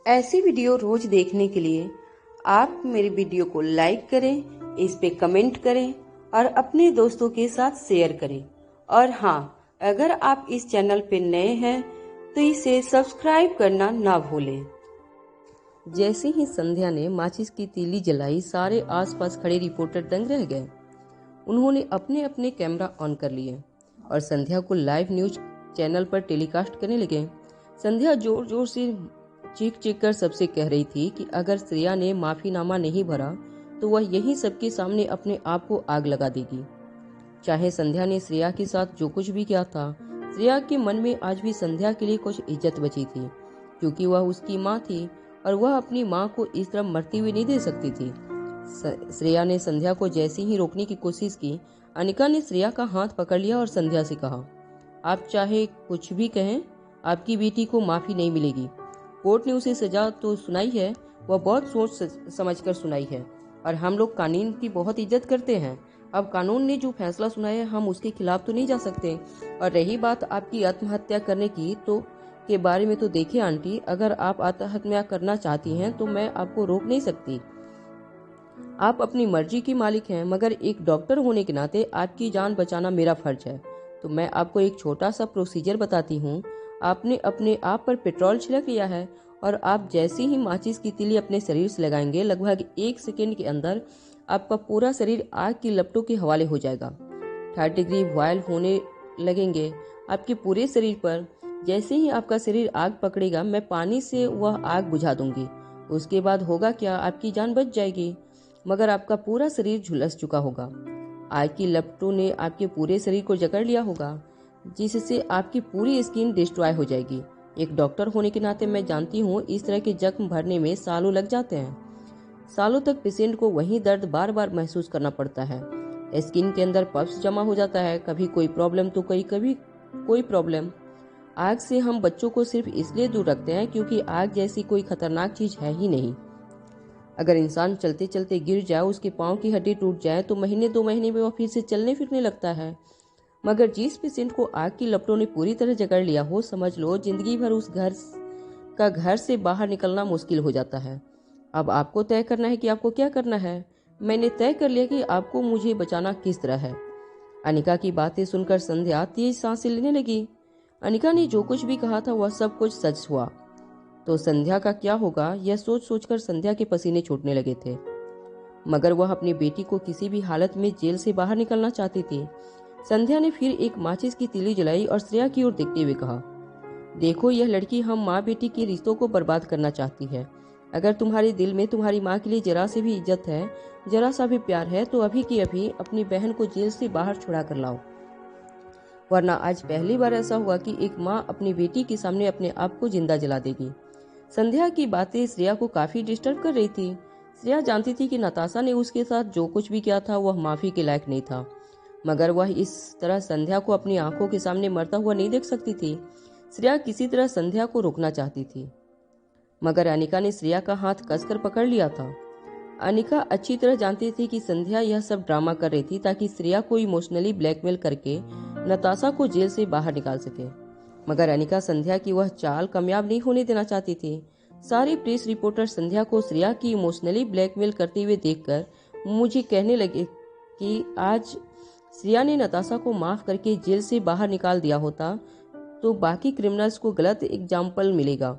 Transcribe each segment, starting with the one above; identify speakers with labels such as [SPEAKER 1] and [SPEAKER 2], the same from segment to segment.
[SPEAKER 1] ऐसी वीडियो रोज देखने के लिए आप मेरी वीडियो को लाइक करें, इस पे कमेंट करें और अपने दोस्तों के साथ शेयर करें। और हाँ, अगर आप इस चैनल पे नए हैं तो इसे सब्सक्राइब करना ना भूलें। जैसे ही संध्या ने माचिस की तीली जलाई, सारे आसपास खड़े रिपोर्टर दंग रह गए। उन्होंने अपने अपने कैमरा ऑन कर लिए और संध्या को लाइव न्यूज चैनल पर टेलीकास्ट करने लगे। संध्या जोर जोर से चीख चीख कर सबसे कह रही थी कि अगर श्रेया ने माफीनामा नहीं भरा तो वह यही सबके सामने अपने आप को आग लगा देगी। चाहे संध्या ने श्रेया के साथ जो कुछ भी किया था, श्रेया के मन में आज भी संध्या के लिए कुछ इज्जत बची थी, क्योंकि वह उसकी माँ थी और वह अपनी माँ को इस तरह मरती हुई नहीं दे सकती थी। श्रेया ने संध्या को जैसे ही रोकने की कोशिश की, अनिका ने श्रेया का हाथ पकड़ लिया और संध्या से कहा, आप चाहे कुछ भी कहें, आपकी बेटी को माफी नहीं मिलेगी। कोर्ट ने उसे सजा तो सुनाई है, वह बहुत सोच समझकर सुनाई है और हम लोग कानून की बहुत इज्जत करते हैं। अब कानून ने जो फैसला सुनाया है, हम उसके खिलाफ तो नहीं जा सकते। और रही बात आपकी आत्महत्या करने की के बारे में, तो देखिए आंटी, अगर आप आत्महत्या करना चाहती हैं तो मैं आपको रोक नहीं सकती। आप अपनी मर्जी की मालिक हैं, मगर एक डॉक्टर होने के नाते आपकी जान बचाना मेरा फर्ज है। तो मैं आपको एक छोटा सा प्रोसीजर बताती हूँ। आपने अपने आप पर पेट्रोल छिड़क लिया है और आप जैसे ही माचिस की तीली अपने शरीर से लगाएंगे, लगभग 1 सेकेंड के अंदर आपका पूरा शरीर आग की लपटों के हवाले हो जाएगा। 30 डिग्री बॉयल होने लगेंगे आपके पूरे शरीर पर। जैसे ही आपका शरीर आग पकड़ेगा, मैं पानी से वह आग बुझा दूंगी। उसके बाद होगा क्या, आपकी जान बच जाएगी, मगर आपका पूरा शरीर झुलस चुका होगा। आग की लपटों ने आपके पूरे शरीर को जकड़ लिया होगा, जिससे आपकी पूरी स्किन डिस्ट्रॉय हो जाएगी। एक डॉक्टर होने के नाते मैं जानती हूँ इस तरह के जख्म भरने में सालों लग जाते हैं। सालों तक पेशेंट को वही दर्द बार बार महसूस करना पड़ता है। स्किन के अंदर पफ्स जमा हो जाता है, कभी कोई प्रॉब्लम तो कभी कोई प्रॉब्लम। आग से हम बच्चों को सिर्फ इसलिए दूर रखते हैं क्योंकि आग जैसी कोई खतरनाक चीज है ही नहीं। अगर इंसान चलते चलते गिर जाए, उसके पाँव की हड्डी टूट जाए तो महीने 2 महीने में वह फिर से चलने फिरने लगता है। मगर जिस पेशेंट को आग की लपटों ने पूरी तरह जकड़ लिया हो, समझ लो जिंदगी भर उस घर से बाहर निकलना मुश्किल हो जाता है। अब आपको तय करना है कि आपको क्या करना है। मैंने तय कर लिया कि आपको मुझे बचाना किस तरह है। अनिका की बातें सुनकर संध्या तेज सांसें लेने लगी। अनिका ने जो कुछ भी कहा था वह सब कुछ सच हुआ तो संध्या का क्या होगा, यह सोच सोचकर संध्या के पसीने छूटने लगे थे। मगर वह अपनी बेटी को किसी भी हालत में जेल से बाहर निकलना चाहती थी। संध्या ने फिर एक माचिस की तीली जलाई और श्रेया की ओर देखते हुए कहा, देखो, यह लड़की हम माँ बेटी के रिश्तों को बर्बाद करना चाहती है। अगर तुम्हारे दिल में तुम्हारी माँ के लिए जरा से भी इज्जत है, जरा सा भी प्यार है, तो अभी की अभी अपनी बहन को जेल से बाहर छुड़ा कर लाओ, वरना आज पहली बार ऐसा हुआ कि एक माँ अपनी बेटी के सामने अपने आप को जिंदा जला देगी। संध्या की बातें श्रेया को काफी डिस्टर्ब कर रही थी। श्रेया जानती थी कि नताशा ने उसके साथ जो कुछ भी किया था वह माफी के लायक नहीं था, मगर वह इस तरह संध्या को अपनी आंखों के सामने मरता हुआ नहीं देख सकती थी। श्रेया किसी तरह संध्या को रोकना चाहती थी, मगर अनिका ने श्रेया का हाथ कसकर पकड़ लिया था। अनिका अच्छी तरह जानती थी कि संध्या यह सब ड्रामा कर रही थी ताकि श्रेया को इमोशनली ब्लैकमेल करके नताशा को जेल से बाहर निकाल सके। मगर अनिका संध्या की वह चाल कामयाब नहीं होने देना चाहती थी। सारे प्रेस रिपोर्टर संध्या को श्रेया की इमोशनली ब्लैकमेल करते हुए देखकर मुझे कहने लगे कि आज श्रेया ने नताशा को माफ करके जेल से बाहर निकाल दिया होता तो बाकी क्रिमिनल्स को गलत एग्जाम्पल मिलेगा।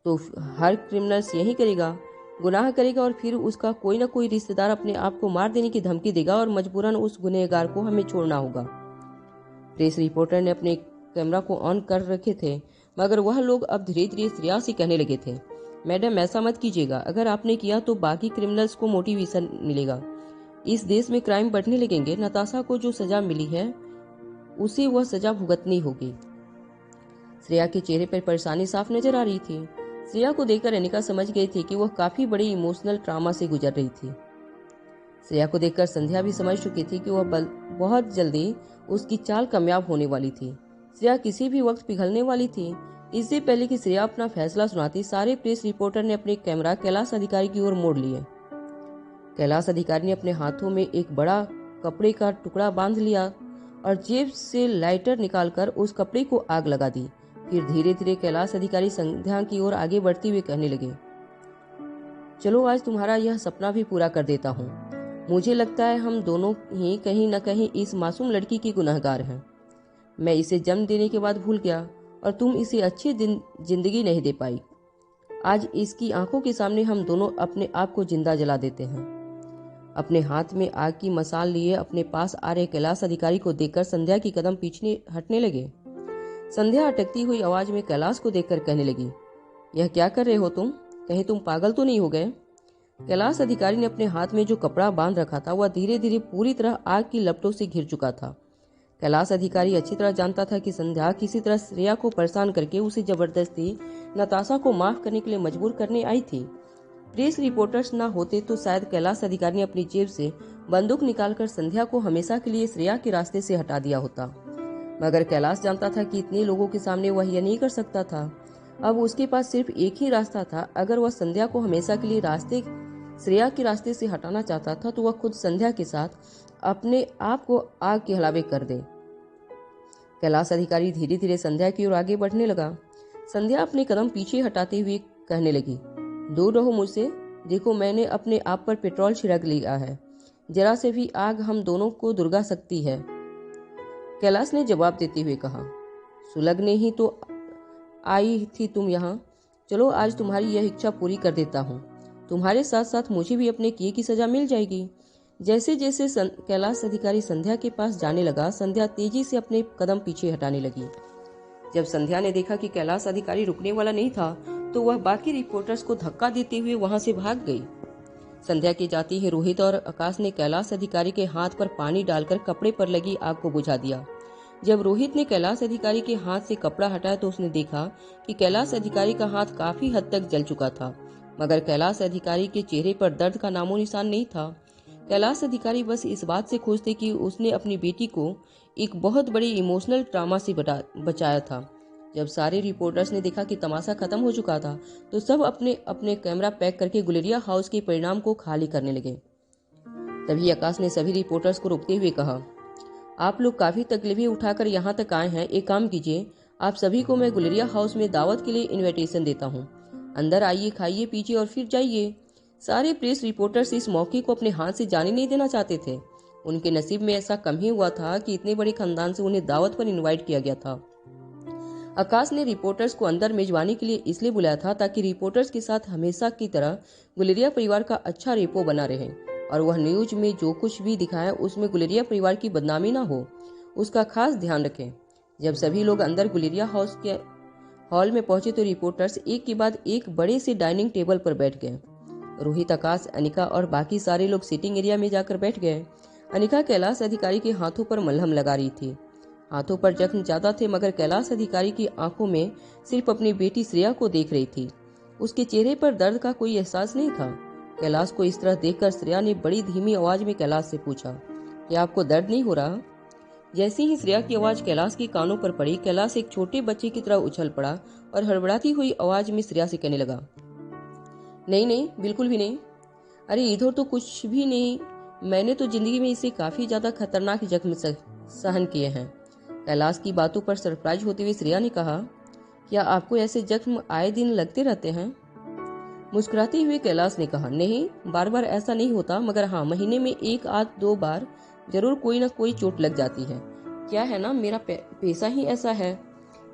[SPEAKER 1] तो हर क्रिमिनल्स यही करेगा, गुनाह करेगा और फिर उसका कोई ना कोई रिश्तेदार अपने आप को मार देने की धमकी देगा और मजबूरन उस गुनहगार को हमें छोड़ना होगा। प्रेस रिपोर्टर ने अपने कैमरा को ऑन कर रखे थे, मगर वह लोग अब धीरे धीरे श्रेया से कहने लगे थे, मैडम ऐसा मत कीजिएगा, अगर आपने किया तो बाकी क्रिमिनल्स को मोटिवेशन मिलेगा। इस देश में क्राइम बढ़ने लगेंगे। नताशा को जो सजा मिली है उसे वह सजा भुगतनी होगी। श्रेया के चेहरे पर परेशानी साफ नजर आ रही थी। श्रेया को देखकर अनिका समझ गई थी कि वह काफी बड़ी इमोशनल ट्रॉमा से गुजर रही थी। श्रेया को देखकर संध्या भी समझ चुकी थी कि वह बहुत जल्दी उसकी चाल कामयाब होने वाली थी। श्रेया किसी भी वक्त पिघलने वाली थी। इससे पहले कि श्रेया अपना फैसला सुनाती, सारे प्रेस रिपोर्टर ने अपने कैमरा कैलाश अधिकारी की ओर मोड़ लिए। कैलाश अधिकारी ने अपने हाथों में एक बड़ा कपड़े का टुकड़ा बांध लिया और जेब से लाइटर निकालकर उस कपड़े को आग लगा दी। फिर धीरे धीरे कैलाश अधिकारी संध्या की ओर आगे बढ़ते हुए कहने लगे, चलो आज तुम्हारा यह सपना भी पूरा कर देता हूँ। मुझे लगता है हम दोनों ही कहीं न कहीं इस मासूम लड़की की गुनहगार हैं। मैं इसे जन्म देने के बाद भूल गया और तुम इसे अच्छी जिंदगी नहीं दे पाई। आज इसकी आंखों के सामने हम दोनों अपने आप को जिंदा जला देते हैं। अपने हाथ में आग की मसाल लिए अपने पास आ रहे कैलाश अधिकारी को देखकर संध्या की कदम पीछे हटने लगे। संध्या अटकती हुई आवाज में कैलाश को देखकर कहने लगी, यह क्या कर रहे हो तुम? कहीं तुम पागल तो नहीं हो गए? कैलाश अधिकारी ने अपने हाथ में जो कपड़ा बांध रखा था वह धीरे धीरे पूरी तरह आग की लपटों से घिर चुका था। कैलाश अधिकारी अच्छी तरह जानता था कि संध्या किसी तरह श्रेया को परेशान करके उसे जबरदस्ती नताशा को माफ करने के लिए मजबूर करने आई थी। प्रेस रिपोर्टर्स न होते तो शायद कैलाश अधिकारी ने अपनी जेब से बंदूक निकालकर संध्या को हमेशा के लिए श्रेया के रास्ते से हटा दिया होता, मगर कैलाश जानता था कि इतने लोगों के सामने वह यह नहीं कर सकता था। अब उसके पास सिर्फ एक ही रास्ता था। अगर वह संध्या को हमेशा के लिए श्रेया के रास्ते से हटाना चाहता था तो वह खुद संध्या के साथ अपने आप को आग के हवाले कर दे। कैलाश अधिकारी धीरे धीरे संध्या की ओर आगे बढ़ने लगा। संध्या अपने कदम पीछे हटाते हुए कहने लगी, दूर रहो मुझसे। देखो, मैंने अपने आप पर पेट्रोल छिड़क लिया है। जरा से भी आग हम दोनों को दुर्गा सकती है। कैलाश ने जवाब देते हुए कहा, सुलगने ही तो आई थी तुम यहाँ। चलो आज तुम्हारी यह इच्छा पूरी कर देता हूँ। तुम्हारे साथ साथ मुझे भी अपने किए की सजा मिल जाएगी। जैसे जैसे कैलाश अधिकारी संध्या के पास जाने लगा, संध्या तेजी से अपने कदम पीछे हटाने लगी। जब संध्या ने देखा कि कैलाश अधिकारी रुकने वाला नहीं था तो वह बाकी रिपोर्टर्स को धक्का देते हुए वहां से भाग गई। संध्या के जाते ही रोहित और आकाश ने कैलाश अधिकारी के हाथ पर पानी डालकर कपड़े पर लगी आग को बुझा दिया। जब रोहित ने कैलाश अधिकारी के हाथ से कपड़ा हटाया तो उसने देखा कि कैलाश अधिकारी का हाथ काफी हद तक जल चुका था, मगर कैलाश अधिकारी के चेहरे पर दर्द का नामो निशान नहीं था। कैलाश अधिकारी बस इस बात से खुश थे कि उसने अपनी बेटी को एक बहुत बड़ी इमोशनल ट्रॉमा से बचाया था। जब सारे रिपोर्टर्स ने देखा कि तमाशा खत्म हो चुका था तो सब अपने अपने कैमरा पैक करके गुलेरिया हाउस के परिणाम को खाली करने लगे। तभी आकाश ने सभी रिपोर्टर्स को रोकते हुए कहा, आप लोग काफी तकलीफें उठाकर यहाँ तक आए हैं। एक काम कीजिए, आप सभी को मैं गुलेरिया हाउस में दावत के लिए इनविटेशन देता हूँ। अंदर आइए, खाइए पीजिए और फिर जाइए। सारे प्रेस रिपोर्टर्स इस मौके को अपने हाथ से जाने नहीं देना चाहते थे। उनके नसीब में ऐसा कम ही हुआ था कि इतने बड़े खानदान से उन्हें दावत पर इनवाइट किया गया था। आकाश ने रिपोर्टर्स को अंदर मेजबानी के लिए इसलिए बुलाया था ताकि रिपोर्टर्स के साथ हमेशा की तरह गुलेरिया परिवार का अच्छा रेपो बना रहे और वह न्यूज में जो कुछ भी दिखाए उसमें गुलेरिया परिवार की बदनामी ना हो, उसका खास ध्यान रखें। जब सभी लोग अंदर गुलेरिया हाउस के हॉल में पहुंचे तो रिपोर्टर्स एक के बाद एक बड़े से डाइनिंग टेबल पर बैठ गए। रोहित, आकाश, अनिका और बाकी सारे लोग सिटिंग एरिया में जाकर बैठ गए। अनिका कैलाश अधिकारी के हाथों पर मलहम लगा रही थी। हाथों पर जख्म ज्यादा थे, मगर कैलाश अधिकारी की आंखों में सिर्फ अपनी बेटी श्रेया को देख रही थी। उसके चेहरे पर दर्द का कोई एहसास नहीं था। कैलाश को इस तरह देखकर श्रेया ने बड़ी धीमी आवाज में कैलाश से पूछा, क्या आपको दर्द नहीं हो रहा? जैसे ही श्रेया की आवाज कैलाश के कानों पर पड़ी, कैलाश एक छोटे बच्चे की तरह उछल पड़ा और हड़बड़ाती हुई आवाज में श्रेया से कहने लगा, नहीं नहीं, बिल्कुल भी नहीं। अरे इधर तो कुछ भी नहीं। मैंने तो जिंदगी में इसे काफी ज्यादा खतरनाक जख्म सहन किए हैं। कैलाश की बातों पर सरप्राइज होते हुए श्रेया ने कहा, क्या आपको ऐसे जख्म आए दिन लगते रहते हैं? मुस्कुराते हुए कैलाश ने कहा, नहीं, बार बार ऐसा नहीं होता, मगर हाँ, महीने में 1-2 बार जरूर कोई ना कोई चोट लग जाती है। क्या है ना, मेरा पेशा ही ऐसा है।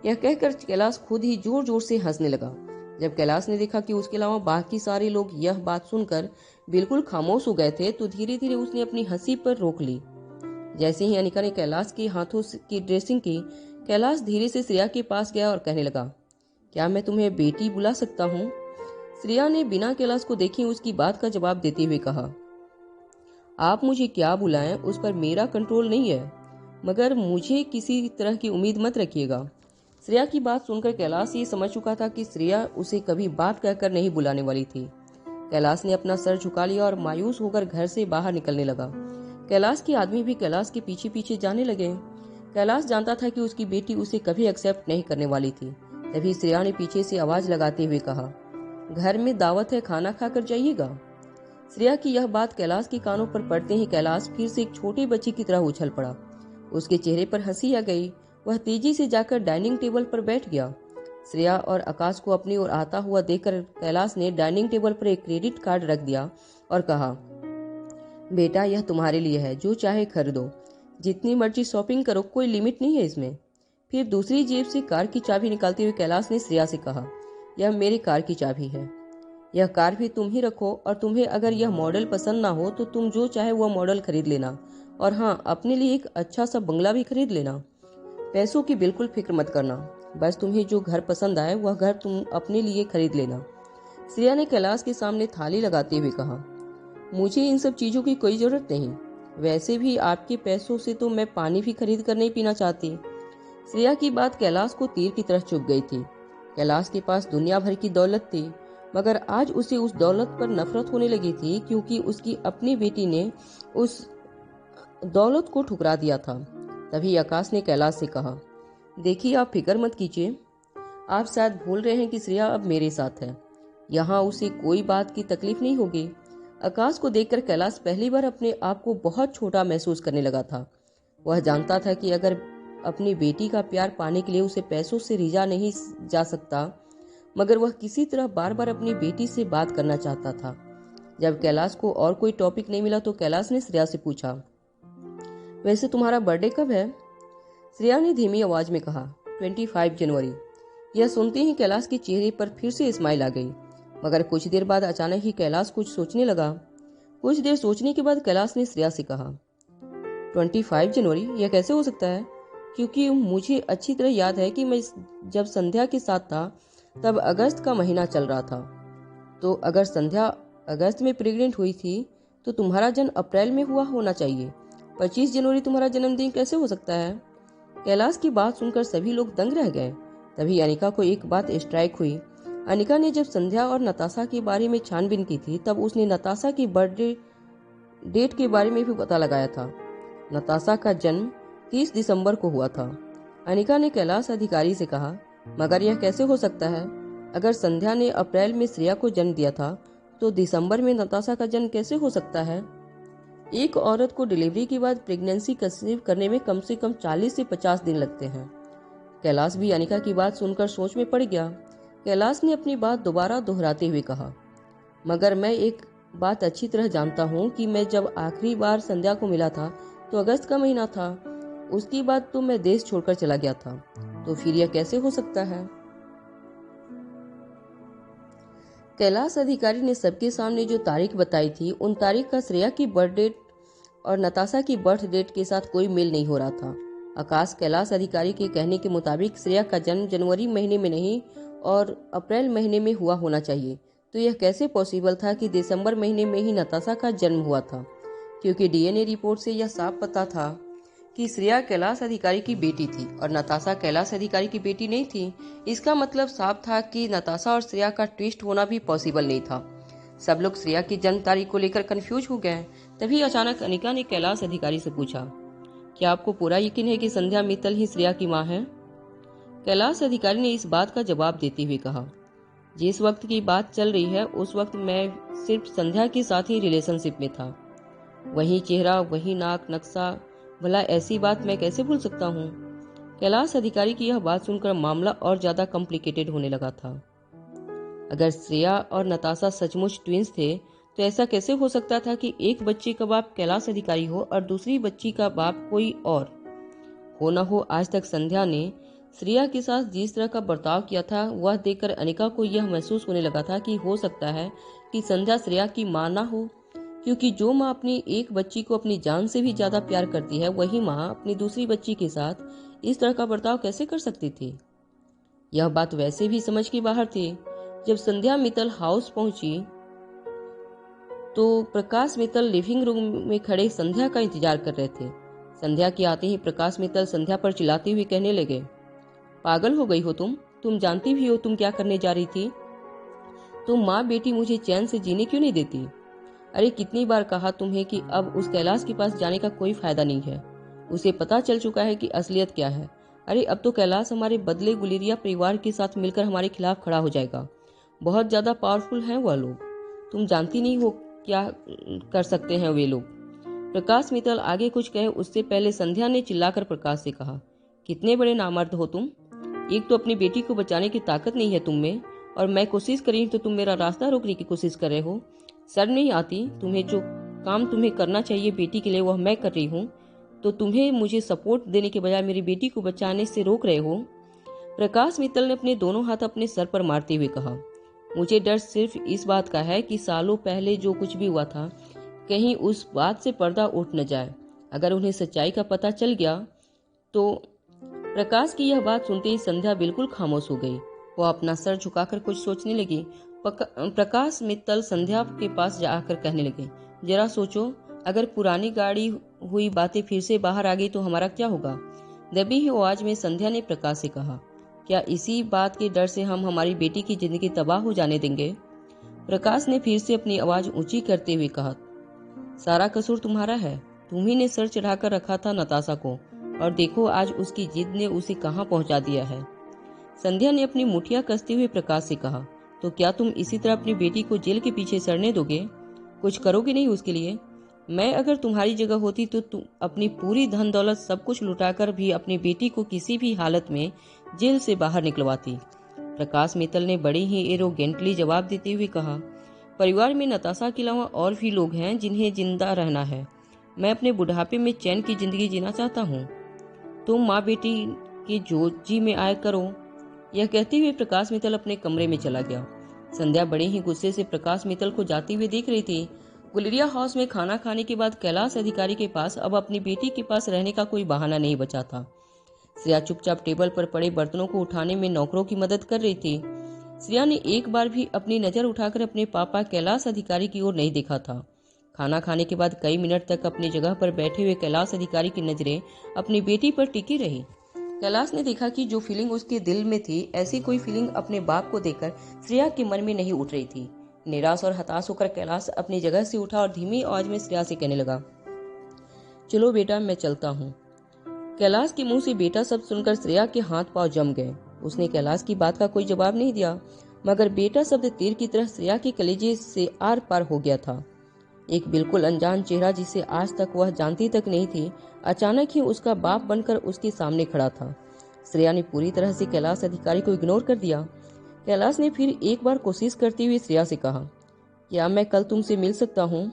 [SPEAKER 1] यह कहकर कैलाश खुद ही जोर जोर से हंसने लगा। जब कैलाश ने देखा कि उसके अलावा बाकी सारे लोग यह बात सुनकर बिल्कुल खामोश हो गए थे तो धीरे धीरे उसने अपनी हंसी पर रोक ली। जैसे ही अनिका ने कैलाश के हाथों की ड्रेसिंग की, कैलाश धीरे से श्रेया के पास गया और कहने लगा, क्या मैं तुम्हें बेटी बुला सकता हूँ? श्रेया ने बिना कैलाश को देखे उसकी बात का जवाब देते हुए कहा, आप मुझे क्या बुलाएं, उस पर मेरा कंट्रोल नहीं है, मगर मुझे किसी तरह की उम्मीद मत रखिएगा। श्रेया की बात सुनकर कैलाश ये समझ चुका था कि श्रेया उसे कभी बात कहकर नहीं बुलाने वाली थी। कैलाश ने अपना सर झुका लिया और मायूस होकर घर से बाहर निकलने लगा। कैलाश के आदमी भी कैलाश के पीछे पीछे जाने लगे। कैलाश जानता था कि उसकी बेटी उसे कभी एक्सेप्ट नहीं करने वाली थी। तभी श्रेया ने पीछे से आवाज लगाते हुए कहा, घर में दावत है, खाना खाकर जाइएगा। श्रेया की यह बात कैलाश के कानों पर पड़ते ही कैलाश फिर से एक छोटे बच्चे की तरह उछल पड़ा। उसके चेहरे पर हंसी आ गई। वह तेजी से जाकर डाइनिंग टेबल पर बैठ गया। श्रेया और आकाश को अपनी ओर आता हुआ देखकर कैलाश ने डाइनिंग टेबल पर एक क्रेडिट कार्ड रख दिया और कहा, बेटा यह तुम्हारे लिए है, जो चाहे खरीदो, जितनी मर्जी शॉपिंग करो, कोई लिमिट नहीं है इसमें। फिर दूसरी जेब से कार की चाबी निकालते हुए कैलाश ने श्रेया से कहा, यह मेरी कार की चाबी है, यह कार भी तुम ही रखो और तुम्हें अगर यह मॉडल पसंद ना हो तो तुम जो चाहे वह मॉडल खरीद लेना, और हाँ, अपने लिए एक अच्छा सा बंगला भी खरीद लेना। पैसों की बिल्कुल फिक्र मत करना, बस तुम्हें जो घर पसंद आए वह घर तुम अपने लिए खरीद लेना। श्रेया ने कैलाश के सामने थाली लगाते हुए कहा, मुझे इन सब चीजों की कोई जरूरत नहीं, वैसे भी आपके पैसों से तो मैं पानी भी खरीद कर नहीं पीना चाहती। श्रेया की बात कैलाश को तीर की तरह चुभ गई थी। कैलाश के पास दुनिया भर की दौलत थी, मगर आज उसे उस दौलत पर नफरत होने लगी थी, क्योंकि उसकी अपनी बेटी ने उस दौलत को ठुकरा दिया था। तभी आकाश ने कैलाश से कहा, देखिए आप फिक्र मत कीजिए, आप शायद भूल रहे हैं कि श्रेया अब मेरे साथ है, यहाँ उसे कोई बात की तकलीफ नहीं होगी। आकाश को देखकर कैलाश पहली बार अपने आप को बहुत छोटा महसूस करने लगा था। वह जानता था कि अगर अपनी बेटी का प्यार पाने के लिए उसे पैसों से रिझा नहीं जा सकता, मगर वह किसी तरह बार बार अपनी बेटी से बात करना चाहता था। जब कैलाश को और कोई टॉपिक नहीं मिला तो कैलाश ने श्रेया से पूछा, वैसे तुम्हारा बर्थडे कब है? श्रेया ने धीमी आवाज में कहा, 25 जनवरी। यह सुनते ही कैलाश के चेहरे पर फिर से स्माइल आ गई, मगर कुछ देर बाद अचानक ही कैलाश कुछ सोचने लगा। कुछ देर सोचने के बाद कैलाश ने श्रेया से कहा, 25 जनवरी, यह कैसे हो सकता है? क्योंकि मुझे अच्छी तरह याद है कि मैं जब संध्या के साथ था तब अगस्त का महीना चल रहा था, तो अगर संध्या अगस्त में प्रेग्नेंट हुई थी तो तुम्हारा जन्म अप्रैल में हुआ होना चाहिए। 25 जनवरी तुम्हारा जन्मदिन कैसे हो सकता है? कैलाश की बात सुनकर सभी लोग दंग रह गए। तभी अनिका को एक बात स्ट्राइक हुई। अनिका ने जब संध्या और नताशा के बारे में छानबीन की थी तब उसने नताशा की बर्थडे डेट के बारे में भी पता लगाया था। नताशा का जन्म 30 दिसंबर को हुआ था। अनिका ने कैलाश अधिकारी से कहा, मगर यह कैसे हो सकता है? अगर संध्या ने अप्रैल में श्रेया को जन्म दिया था तो दिसंबर में नताशा का जन्म कैसे हो सकता है? एक औरत को डिलीवरी के बाद प्रेगनेंसी कंसीव करने में कम से कम 40 से 50 दिन लगते हैं। कैलाश भी अनिका की बात सुनकर सोच में पड़ गया। कैलाश ने अपनी बात दोबारा दोहराते हुए कहा, मगर मैं एक बात अच्छी तरह जानता हूँ कि मैं जब आखिरी बार संध्या को मिला था तो अगस्त का महीना था। उसके बाद तो मैं देश छोड़कर चला गया था, तो फिर यह कैसे हो सकता है? कैलाश अधिकारी ने सबके सामने जो तारीख बताई थी उन तारीख का श्रेया की बर्थ डेट और नताशा की बर्थ डेट के साथ कोई मेल नहीं हो रहा था। आकाश कैलाश अधिकारी के कहने के मुताबिक श्रेया का जन्म जनवरी महीने में नहीं और अप्रैल महीने में हुआ होना चाहिए, तो यह कैसे पॉसिबल था कि दिसंबर महीने में ही नताशा का जन्म हुआ था? क्योंकि डीएनए रिपोर्ट से यह साफ पता था कि श्रेया कैलाश अधिकारी की बेटी थी और नताशा कैलाश अधिकारी की बेटी नहीं थी। इसका मतलब साफ था कि नताशा और श्रेया का ट्विस्ट होना भी पॉसिबल नहीं था। सब लोग श्रेया की जन्म तारीख को लेकर कंफ्यूज हो गए। तभी अचानक अनिका ने कैलाश अधिकारी से पूछा, क्या आपको पूरा यकीन है कि संध्या मित्तल ही श्रेया की मां है? कैलाश अधिकारी ने इस बात का जवाब देते हुए कहा, जिस वक्त की बात चल रही है उस वक्त मैं सिर्फ संध्या के साथ ही रिलेशनशिप में था। वही चेहरा, वही नाक नक्शा, भला ऐसी बात मैं कैसे भूल सकता हूँ? कैलाश अधिकारी की यह बात सुनकर मामला और ज्यादा कॉम्प्लिकेटेड होने लगा था। अगर श्रेया और नताशा सचमुच ट्विंस थे तो ऐसा कैसे हो सकता था कि एक बच्चे का बाप कैलाश अधिकारी हो और दूसरी बच्ची का बाप कोई और हो? न हो आज तक संध्या ने श्रेया के साथ जिस तरह का बर्ताव किया था वह देखकर अनिका को यह महसूस होने लगा था कि हो सकता है कि संध्या श्रेया की मां ना हो, क्योंकि जो माँ अपनी एक बच्ची को अपनी जान से भी ज्यादा प्यार करती है वही माँ अपनी दूसरी बच्ची के साथ इस तरह का बर्ताव कैसे कर सकती थी? यह बात वैसे भी समझ के बाहर थी। जब संध्या मित्तल हाउस पहुंची तो प्रकाश मित्तल लिविंग रूम में खड़े संध्या का इंतजार कर रहे थे। संध्या के आते ही प्रकाश मित्तल संध्या पर चिल्लाते हुए कहने लगे, पागल हो गई हो तुम जानती भी हो तुम क्या करने जा रही थी? तुम माँ बेटी मुझे चैन से जीने क्यों नहीं देती? अरे कितनी बार कहा तुम्हें कि अब उस कैलाश के पास जाने का कोई फायदा नहीं है, उसे पता चल चुका है कि असलियत क्या है। अरे अब तो कैलाश हमारे बदले गुलेरिया परिवार के साथ मिलकर हमारे खिलाफ खड़ा हो जाएगा। बहुत ज्यादा पावरफुल हैं वह लोग, तुम जानती नहीं हो क्या कर सकते हैं वे लोग। प्रकाश मित्तल आगे कुछ कहे उससे पहले संध्या ने चिल्लाकर प्रकाश से कहा, कितने बड़े नामर्द हो तुम?
[SPEAKER 2] एक तो अपनी बेटी को बचाने की ताकत नहीं है तुम में, और मैं कोशिश कर रही हूं तो तुम मेरा रास्ता रोकने की कोशिश कर रहे हो। शर्म नहीं आती? तुम्हें जो काम तुम्हें करना चाहिए बेटी के लिए वह मैं कर रही हूँ, तो तुम्हें मुझे सपोर्ट देने के बजाय मेरी बेटी को बचाने से रोक रहे हो। प्रकाश मित्तल ने अपने दोनों हाथ अपने सर पर मारते हुए कहा, मुझे डर सिर्फ इस बात का है कि सालों पहले जो कुछ भी हुआ था कहीं उस बात से पर्दा उठ न जाए। अगर उन्हें सच्चाई का पता चल गया तो। प्रकाश की यह बात सुनते ही संध्या बिल्कुल खामोश हो गई। वह अपना सर झुकाकर कुछ सोचने लगी। प्रकाश मित्तल संध्या के पास जाकर कहने लगे, जरा सोचो, अगर पुरानी गाड़ी हुई बातें फिर से बाहर आ गई तो हमारा क्या होगा? दबी हुई आवाज में संध्या ने प्रकाश से कहा, क्या इसी बात के डर से हम हमारी बेटी की जिंदगी तबाह हो जाने देंगे? प्रकाश ने फिर से अपनी आवाज ऊंची करते हुए कहा, सारा कसूर तुम्हारा है। तुम ही ने सर चढ़ाकर रखा था नताशा को, और देखो आज उसकी जिद ने उसे कहां पहुंचा दिया है। संध्या ने अपनी मुठियां कसते हुए प्रकाश से कहा, तो क्या तुम इसी तरह अपनी बेटी को जेल के पीछे सड़ने दोगे? कुछ करोगे नहीं उसके लिए? मैं अगर तुम्हारी जगह होती तो तुम अपनी पूरी धन दौलत सब कुछ लुटाकर भी अपनी बेटी को किसी भी हालत में जेल से बाहर निकलवाती। प्रकाश मित्तल ने बड़े ही एरोगेंटली जवाब देते हुए कहा, परिवार में नताशा के अलावा और भी लोग हैं जिन्हें जिंदा रहना है। मैं अपने बुढ़ापे में चैन की जिंदगी जीना चाहता हूँ। तुम माँ बेटी के जो जी में आया करो। यह कहते हुए प्रकाश मित्तल अपने कमरे में चला गया। संध्या बड़े ही गुस्से से प्रकाश मित्तल को जाते हुए देख रही थी। गुलेरिया हाउस में खाना खाने के बाद कैलाश अधिकारी के पास अब अपनी बेटी के पास रहने का कोई बहाना नहीं बचा था। श्रेया चुपचाप टेबल पर पड़े बर्तनों को उठाने में नौकरों की मदद कर रही थी। श्रेया ने एक बार भी अपनी नजर उठाकर अपने पापा कैलाश अधिकारी की ओर नहीं देखा था। खाना खाने के बाद कई मिनट तक अपनी जगह पर बैठे हुए कैलाश अधिकारी की नजरें अपनी बेटी पर टिकी रही। कैलाश ने देखा कि जो फीलिंग उसके दिल में थी, ऐसी कोई फीलिंग अपने बाप को देखकर श्रेया के मन में नहीं उठ रही थी। निराश और हताश होकर कैलाश अपनी जगह से उठा और धीमी आवाज में श्रेया से कहने लगा, चलो बेटा मैं चलता हूँ। कैलाश के मुंह से बेटा शब्द सुनकर श्रेया के हाथ पांव जम गए। उसने कैलाश की बात का कोई जवाब नहीं दिया, मगर बेटा शब्द तीर की तरह श्रेया के कलेजे से आर पार हो गया था। एक बिल्कुल अनजान चेहरा जिसे आज तक वह जानती तक नहीं थी, अचानक ही उसका बाप बनकर उसके सामने खड़ा था। श्रेया ने पूरी तरह से कैलाश अधिकारी को इग्नोर कर दिया। कैलाश ने फिर एक बार कोशिश करते हुए श्रेया से कहा, क्या मैं कल तुमसे मिल सकता हूँ?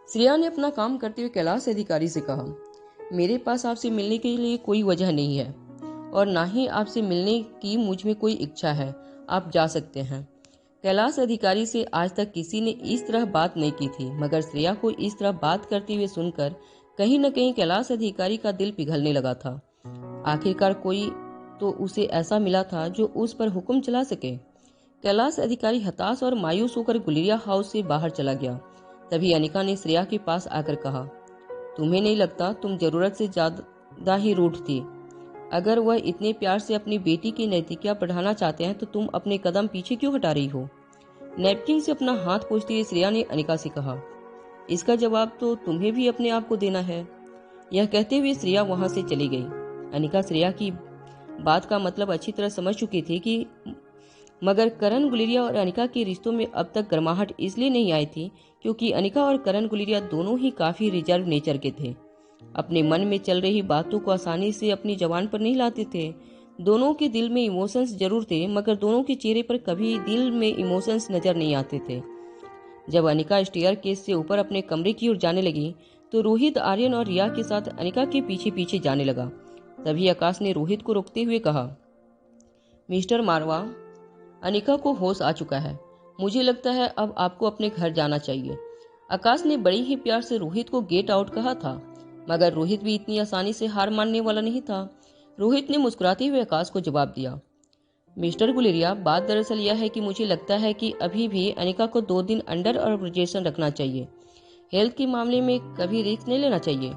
[SPEAKER 2] श्रेया ने अपना काम करते हुए कैलाश अधिकारी से कहा, मेरे पास आपसे मिलने के लिए कोई वजह नहीं है और ना ही आपसे मिलने की मुझ में कोई इच्छा है। आप जा सकते हैं। कैलाश अधिकारी से आज तक किसी ने इस तरह बात नहीं की थी, मगर श्रेया को इस तरह बात करते हुए सुनकर कहीं न कहीं कैलाश अधिकारी का दिल पिघलने लगा था। आखिरकार कोई तो उसे ऐसा मिला था जो उस पर हुक्म चला सके। कैलाश अधिकारी हताश और मायूस होकर गुलेरिया हाउस से बाहर चला गया। तभी अनिका ने श्रेया के पास आकर कहा, तुम्हें नहीं लगता तुम जरूरत से ज्यादा ही रूठ थी? अगर वह इतने प्यार से अपनी बेटी की नैतिकता बढ़ाना चाहते हैं तो तुम अपने कदम पीछे क्यों हटा रही हो? नैपकिन से अपना हाथ पोंछते हुए श्रेया ने अनिका से कहा, इसका जवाब तो तुम्हें भी अपने आप को देना है। यह कहते हुए श्रेया वहां से चली गई। अनिका श्रेया की बात का मतलब अच्छी तरह समझ चुकी थी कि मगर करण गुलेरिया और अनिका के रिश्तों में अब तक गर्माहट इसलिए नहीं आई थी क्योंकि अनिका और करण गुलेरिया दोनों ही काफी रिजर्व नेचर के थे। अपने मन में चल रही बातों को आसानी से अपनी जबान पर नहीं लाते थे। दोनों के दिल में इमोशंस जरूर थे, मगर दोनों के चेहरे पर कभी दिल में इमोशंस नजर नहीं आते थे। जब अनिका स्टेयर केस से ऊपर अपने कमरे की ओर जाने लगी तो रोहित, आर्यन और रिया के साथ अनिका के पीछे पीछे जाने लगा। तभी आकाश ने रोहित को रोकते हुए कहा, मिस्टर मारवा, अनिका को होश आ चुका है। मुझे लगता है अब आपको अपने घर जाना चाहिए। आकाश ने बड़े ही प्यार से रोहित को गेट आउट कहा था, मगर रोहित भी इतनी आसानी से हार मानने वाला नहीं था। रोहित ने मुस्कुराते हुए आकाश को जवाब दिया, मिस्टर गुलेरिया, बात दरअसल यह है कि मुझे लगता है कि अभी भी अनिका को 2 दिन अंडर ऑब्जर्वेशन रखना चाहिए। हेल्थ के मामले में कभी रिस्क नहीं लेना चाहिए।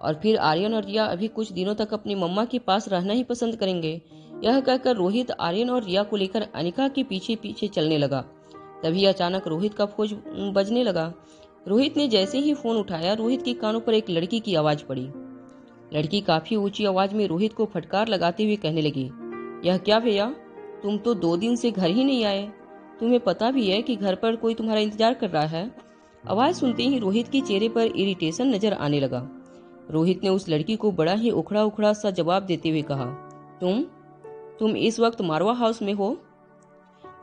[SPEAKER 2] और फिर आर्यन और रिया अभी कुछ दिनों तक अपनी मम्मा के पास रहना ही पसंद करेंगे। यह कहकर रोहित आर्यन और रिया को लेकर अनिका के पीछे पीछे चलने लगा। तभी अचानक रोहित का फोन बजने लगा। रोहित ने जैसे ही फोन उठाया, रोहित के कानों पर एक लड़की की आवाज पड़ी। लड़की काफी ऊंची आवाज में रोहित को फटकार लगाते हुए कहने लगी, यह क्या भैया, तुम तो 2 दिन से घर ही नहीं आए। तुम्हें पता भी है कि घर पर कोई तुम्हारा इंतजार कर रहा है। आवाज सुनते ही रोहित के चेहरे पर इरिटेशन नजर आने लगा। रोहित ने उस लड़की को बड़ा ही उखड़ा उखड़ा सा जवाब देते हुए कहा, तुम इस वक्त मारवा हाउस में हो?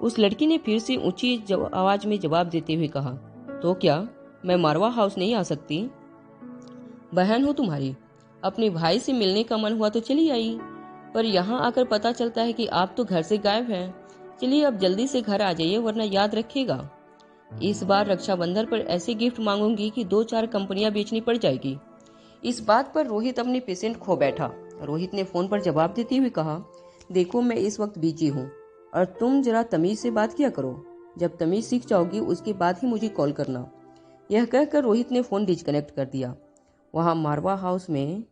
[SPEAKER 2] उस लड़की ने फिर से ऊंची आवाज में जवाब देते हुए कहा। तो क्या मैं मारवा हाउस नहीं आ सकती? बहन हो तुम्हारी, अपने भाई से मिलने का मन हुआ तो चली आई, पर यहाँ आकर पता चलता है कि आप तो घर से गायब हैं। चलिए अब जल्दी से घर आ जाइए, वरना याद रखिएगा इस बार रक्षाबंधन पर ऐसे गिफ्ट मांगूंगी कि 2-4 कंपनियां बेचनी पड़ जाएगी। इस बात पर रोहित अपने पेशेंट खो बैठा। रोहित ने फोन पर जवाब देते हुए कहा, देखो मैं इस वक्त बिजी हूँ और तुम जरा तमीज से बात किया करो। जब तमीज सीख जाओगी उसके बाद ही मुझे कॉल करना। यह कहकर रोहित ने फोन डिस्कनेक्ट कर दिया। वहां मारवा हाउस में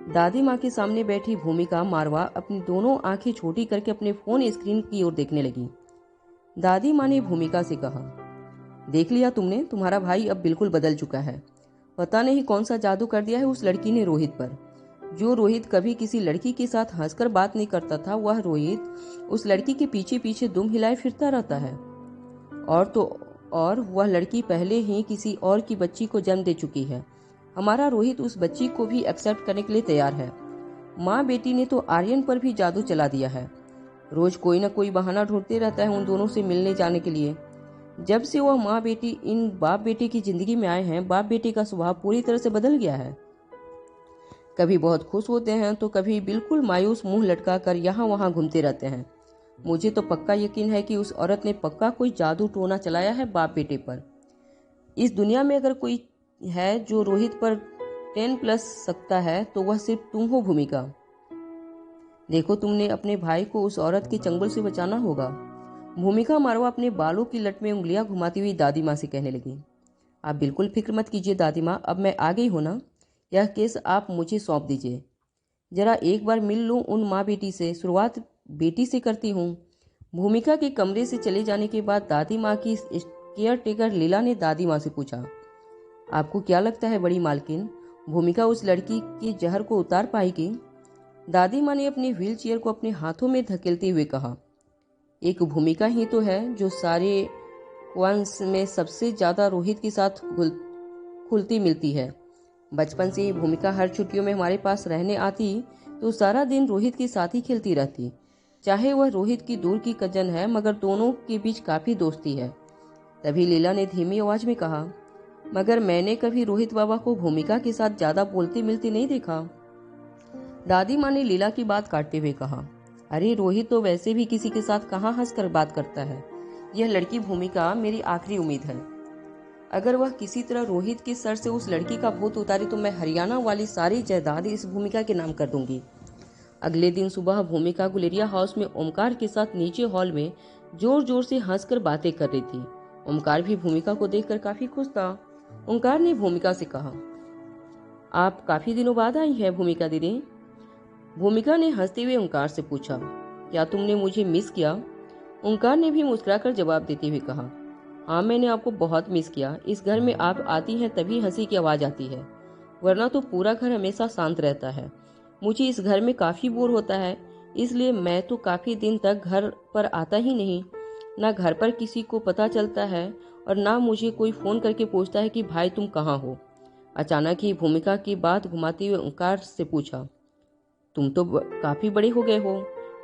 [SPEAKER 2] दादी माँ के सामने बैठी भूमिका मारवा अपनी दोनों आंखें छोटी करके अपने फोन स्क्रीन की ओर देखने लगी। दादी माँ ने भूमिका से कहा, देख लिया तुमने, तुम्हारा भाई अब बिल्कुल बदल चुका है। पता नहीं कौन सा जादू कर दिया है उस लड़की ने रोहित पर। जो रोहित कभी किसी लड़की के साथ हंसकर बात नहीं करता था, वह रोहित उस लड़की के पीछे पीछे दुम हिलाए फिरता रहता है। और वह लड़की पहले ही किसी और की बच्ची को जन्म दे चुकी है। हमारा रोहित उस बच्ची को भी एक्सेप्ट करने के लिए तैयार है। माँ बेटी ने तो आर्यन पर भी जादू चला दिया है। रोज कोई ना कोई बहाना ढूंढते रहता है उन दोनों से मिलने जाने के लिए। जब से वह माँ बेटी इन बाप बेटे की जिंदगी में आए हैं, बाप बेटे का स्वभाव पूरी तरह से बदल गया है। कभी बहुत खुश होते हैं तो कभी बिल्कुल मायूस मुंह लटका कर यहाँ वहाँ घूमते रहते हैं। मुझे तो पक्का यकीन है कि उस औरत ने पक्का कोई जादू टोना चलाया है बाप बेटे पर। इस दुनिया में अगर कोई है जो रोहित पर 10+ सकता है तो वह सिर्फ तुम हो भूमिका। देखो तुमने अपने भाई को उस औरत के चंगुल से बचाना होगा। भूमिका मारवा अपने बालों की लट में उंगलियां घुमाती हुई दादी माँ से कहने लगी, आप बिल्कुल फिक्र मत कीजिए दादी माँ, अब मैं आ गई हूँ ना। यह केस आप मुझे सौंप दीजिए। जरा एक बार मिल लूँ उन माँ बेटी से। शुरुआत बेटी से करती हूँ। भूमिका के कमरे से चले जाने के बाद दादी माँ की केयर टेकर लीला ने दादी माँ से पूछा, आपको क्या लगता है बड़ी मालकिन, भूमिका उस लड़की के जहर को उतार पाएगी? दादी माँ ने अपनी व्हील चेयर को अपने हाथों में धकेलते हुए कहा, एक भूमिका ही तो है जो सारे वंश में सबसे ज्यादा रोहित के साथ खुलती मिलती है। बचपन से ही भूमिका हर छुट्टियों में हमारे पास रहने आती तो सारा दिन रोहित के साथ ही खेलती रहती। चाहे वह रोहित की दूर की कजन है, मगर दोनों के बीच काफी दोस्ती है। तभी लीला ने धीमी आवाज में कहा, मगर मैंने कभी रोहित बाबा को भूमिका के साथ ज्यादा बोलते मिलते नहीं देखा। दादी माँ ने लीला की बात काटते हुए कहा, अरे रोहित तो वैसे भी किसी के साथ कहाँ हंसकर बात करता है। यह लड़की भूमिका मेरी आखिरी उम्मीद है। अगर वह किसी तरह रोहित के सर से उस लड़की का भूत उतारे तो मैं हरियाणा वाली सारी जायदाद इस भूमिका के नाम कर दूंगी। अगले दिन सुबह भूमिका गुलेरिया हाउस में ओमकार के साथ नीचे हॉल में जोर जोर से हंसकर बातें कर रही थी। ओमकार भी भूमिका को देखकर काफी खुश था। ओमकार ने भूमिका से कहा, आप काफी दिनों बाद आई है भूमिका दीदी। भूमिका ने हंसते हुए ओंकार से पूछा, क्या तुमने मुझे मिस किया? ओंकार ने भी मुस्कुराकर जवाब देते हुए कहा, हाँ मैंने आपको बहुत मिस किया। इस घर में आप आती हैं तभी हंसी की आवाज आती है, वरना तो पूरा घर हमेशा शांत रहता है। मुझे इस घर में काफी बोर होता है, इसलिए मैं तो काफी दिन तक घर पर आता ही नहीं। ना घर पर किसी को पता चलता है और ना मुझे कोई फोन करके पूछता है कि भाई तुम कहाँ हो। अचानक ही भूमिका की बात घुमाते हुए ओंकार से पूछा, तुम तो काफी बड़े हो गए हो,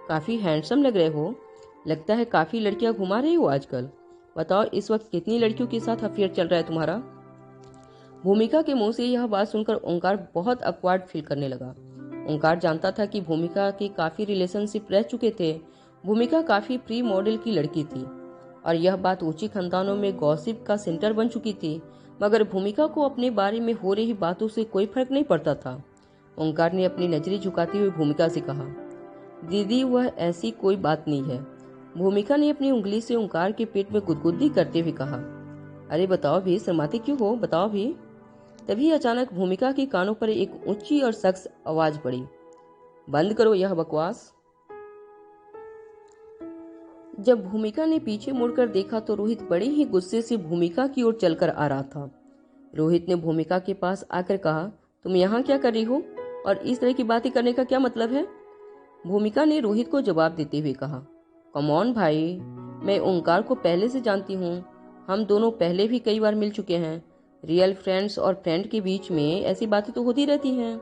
[SPEAKER 2] काफी हैंडसम लग रहे हो, लगता है काफी लड़कियां घुमा रही हो आजकल। बताओ इस वक्त कितनी लड़कियों के साथ अफेयर चल रहा है तुम्हारा? भूमिका के मुंह से यह बात सुनकर ओंकार बहुत अपवार्ड फील करने लगा। ओंकार जानता था कि भूमिका के काफी रिलेशनशिप रह चुके थे। भूमिका काफी प्री मॉडल की लड़की थी और यह बात ऊंची खानदानों में गॉसिप का सेंटर बन चुकी थी, मगर भूमिका को अपने बारे में हो रही बातों से कोई फर्क नहीं पड़ता था। ओंकार ने अपनी नजरें झुकाती हुई भूमिका से कहा, दीदी वह ऐसी कोई बात नहीं है। भूमिका ने अपनी उंगली से ओंकार के पेट में गुदगुदी करते हुए कहा, अरे बताओ भी, शर्माते क्यों हो, बताओ भी। तभी अचानक भूमिका के कानों पर एक ऊंची और सख्त आवाज पड़ी, बंद करो यह बकवास। जब भूमिका ने पीछे मुड़कर देखा तो रोहित बड़े ही गुस्से से भूमिका की ओर चलकर आ रहा था। रोहित ने भूमिका के पास आकर कहा, तुम यहाँ क्या कर रही हो और इस तरह की बातें करने का क्या मतलब है? भूमिका ने रोहित को जवाब देते हुए कहा, कम ऑन भाई, मैं ओंकार को पहले से जानती हूँ। हम दोनों पहले भी कई बार मिल चुके हैं। रियल फ्रेंड्स और फ्रेंड के बीच में ऐसी बातें तो होती रहती हैं।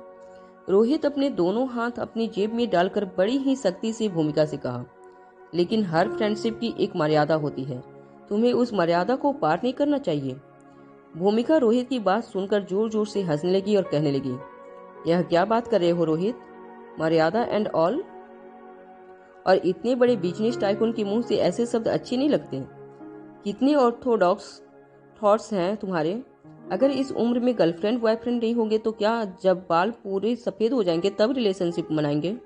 [SPEAKER 2] रोहित अपने दोनों हाथ अपनी जेब में डालकर बड़ी ही सख्ती से भूमिका से कहा, लेकिन हर फ्रेंडशिप की एक मर्यादा होती है, तुम्हें उस मर्यादा को पार नहीं करना चाहिए। भूमिका रोहित की बात सुनकर जोर जोर से हंसने लगी और कहने लगी, यह क्या बात कर रहे हो रोहित, मर्यादा एंड ऑल? और इतने बड़े बिजनेस टाइकून के मुंह से ऐसे शब्द अच्छे नहीं लगते। कितने ऑर्थोडॉक्स थॉट्स हैं तुम्हारे। अगर इस उम्र में गर्लफ्रेंड बॉयफ्रेंड नहीं होंगे तो क्या जब बाल पूरे सफेद हो जाएंगे तब रिलेशनशिप मनाएंगे?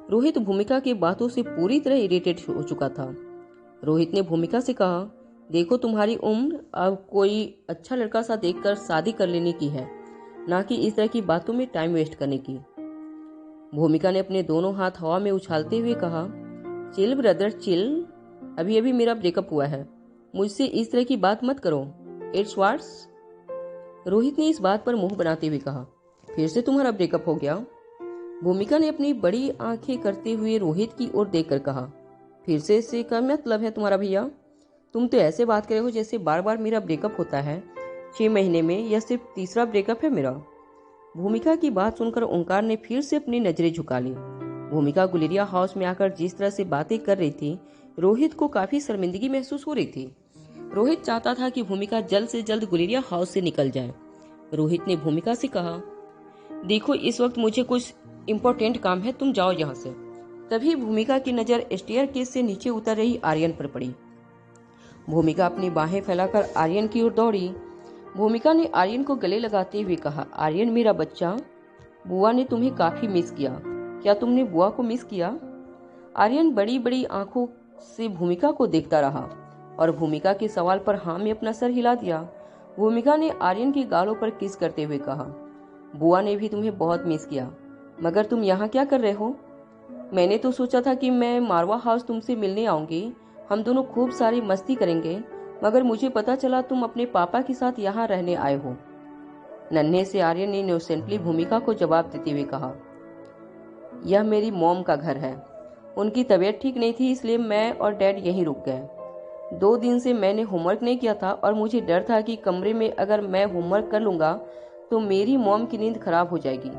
[SPEAKER 2] रोहित भूमिका की बातों से पूरी तरह इरिटेट हो चुका था। रोहित ने भूमिका से कहा, देखो तुम्हारी उम्र अब कोई अच्छा लड़का सा देखकर शादी कर लेने की है, ना कि इस तरह की बातों में टाइम वेस्ट करने की। भूमिका ने अपने दोनों हाथ हवा में उछालते हुए कहा, चिल ब्रदर चिल, अभी अभी मेरा ब्रेकअप हुआ है, मुझसे इस तरह की बात मत करो। It's what's. रोहित ने इस बात पर मुंह बनाते हुए कहा, फिर से तुम्हारा ब्रेकअप हो गया? भूमिका ने अपनी बड़ी आंखें करते हुए रोहित की ओर देखकर कहा, फिर से क्या मतलब है तुम्हारा भैया? तुम तो ऐसे बात कर रहे हो जैसे बार बार मेरा ब्रेकअप होता है 6 महीने में, यह सिर्फ तीसरा ब्रेकअप है मेरा। भूमिका की बात सुनकर ओंकार ने फिर से अपनी नजरें झुका ली। भूमिका गुलेरिया हाउस में आकर जिस तरह से बातें कर रही थी, रोहित को काफी शर्मिंदगी महसूस हो रही थी। रोहित चाहता था कि भूमिका जल्द से जल्द गुलेरिया हाउस से निकल जाए। रोहित ने भूमिका से कहा, देखो इस वक्त मुझे कुछ इम्पोर्टेंट काम है, तुम जाओ यहाँ से। तभी भूमिका की नजर स्टेयरकेस से नीचे उतर रही आर्यन पर पड़ी। भूमिका अपनी बाहें फैलाकर आर्यन की ओर दौड़ी। भूमिका ने आर्यन को गले लगाते हुए कहा, आर्यन मेरा बच्चा, बुआ ने तुम्हें काफी मिस किया। क्या तुमने बुआ को मिस किया? आर्यन बड़ी बड़ी आंखों से भूमिका को देखता रहा और भूमिका के सवाल पर हाँ में अपना सर हिला दिया। भूमिका ने आर्यन की गालों पर किस करते हुए कहा, बुआ ने भी तुम्हें बहुत मिस किया, मगर तुम यहाँ क्या कर रहे हो? मैंने तो सोचा था कि मैं मारवा हाउस तुमसे मिलने आऊंगी, हम दोनों खूब सारी मस्ती करेंगे, मगर मुझे पता चला तुम अपने पापा के साथ यहाँ रहने आए हो। नन्हे से आर्यन ने इनोसेंटली भूमिका को जवाब देते हुए कहा, यह मेरी मॉम का घर है, उनकी तबीयत ठीक नहीं थी इसलिए मैं और डैड यहीं रुक गए। 2 दिन से मैंने होमवर्क नहीं किया था और मुझे डर था कि कमरे में अगर मैं होमवर्क कर लूँगा तो मेरी मॉम की नींद खराब हो जाएगी,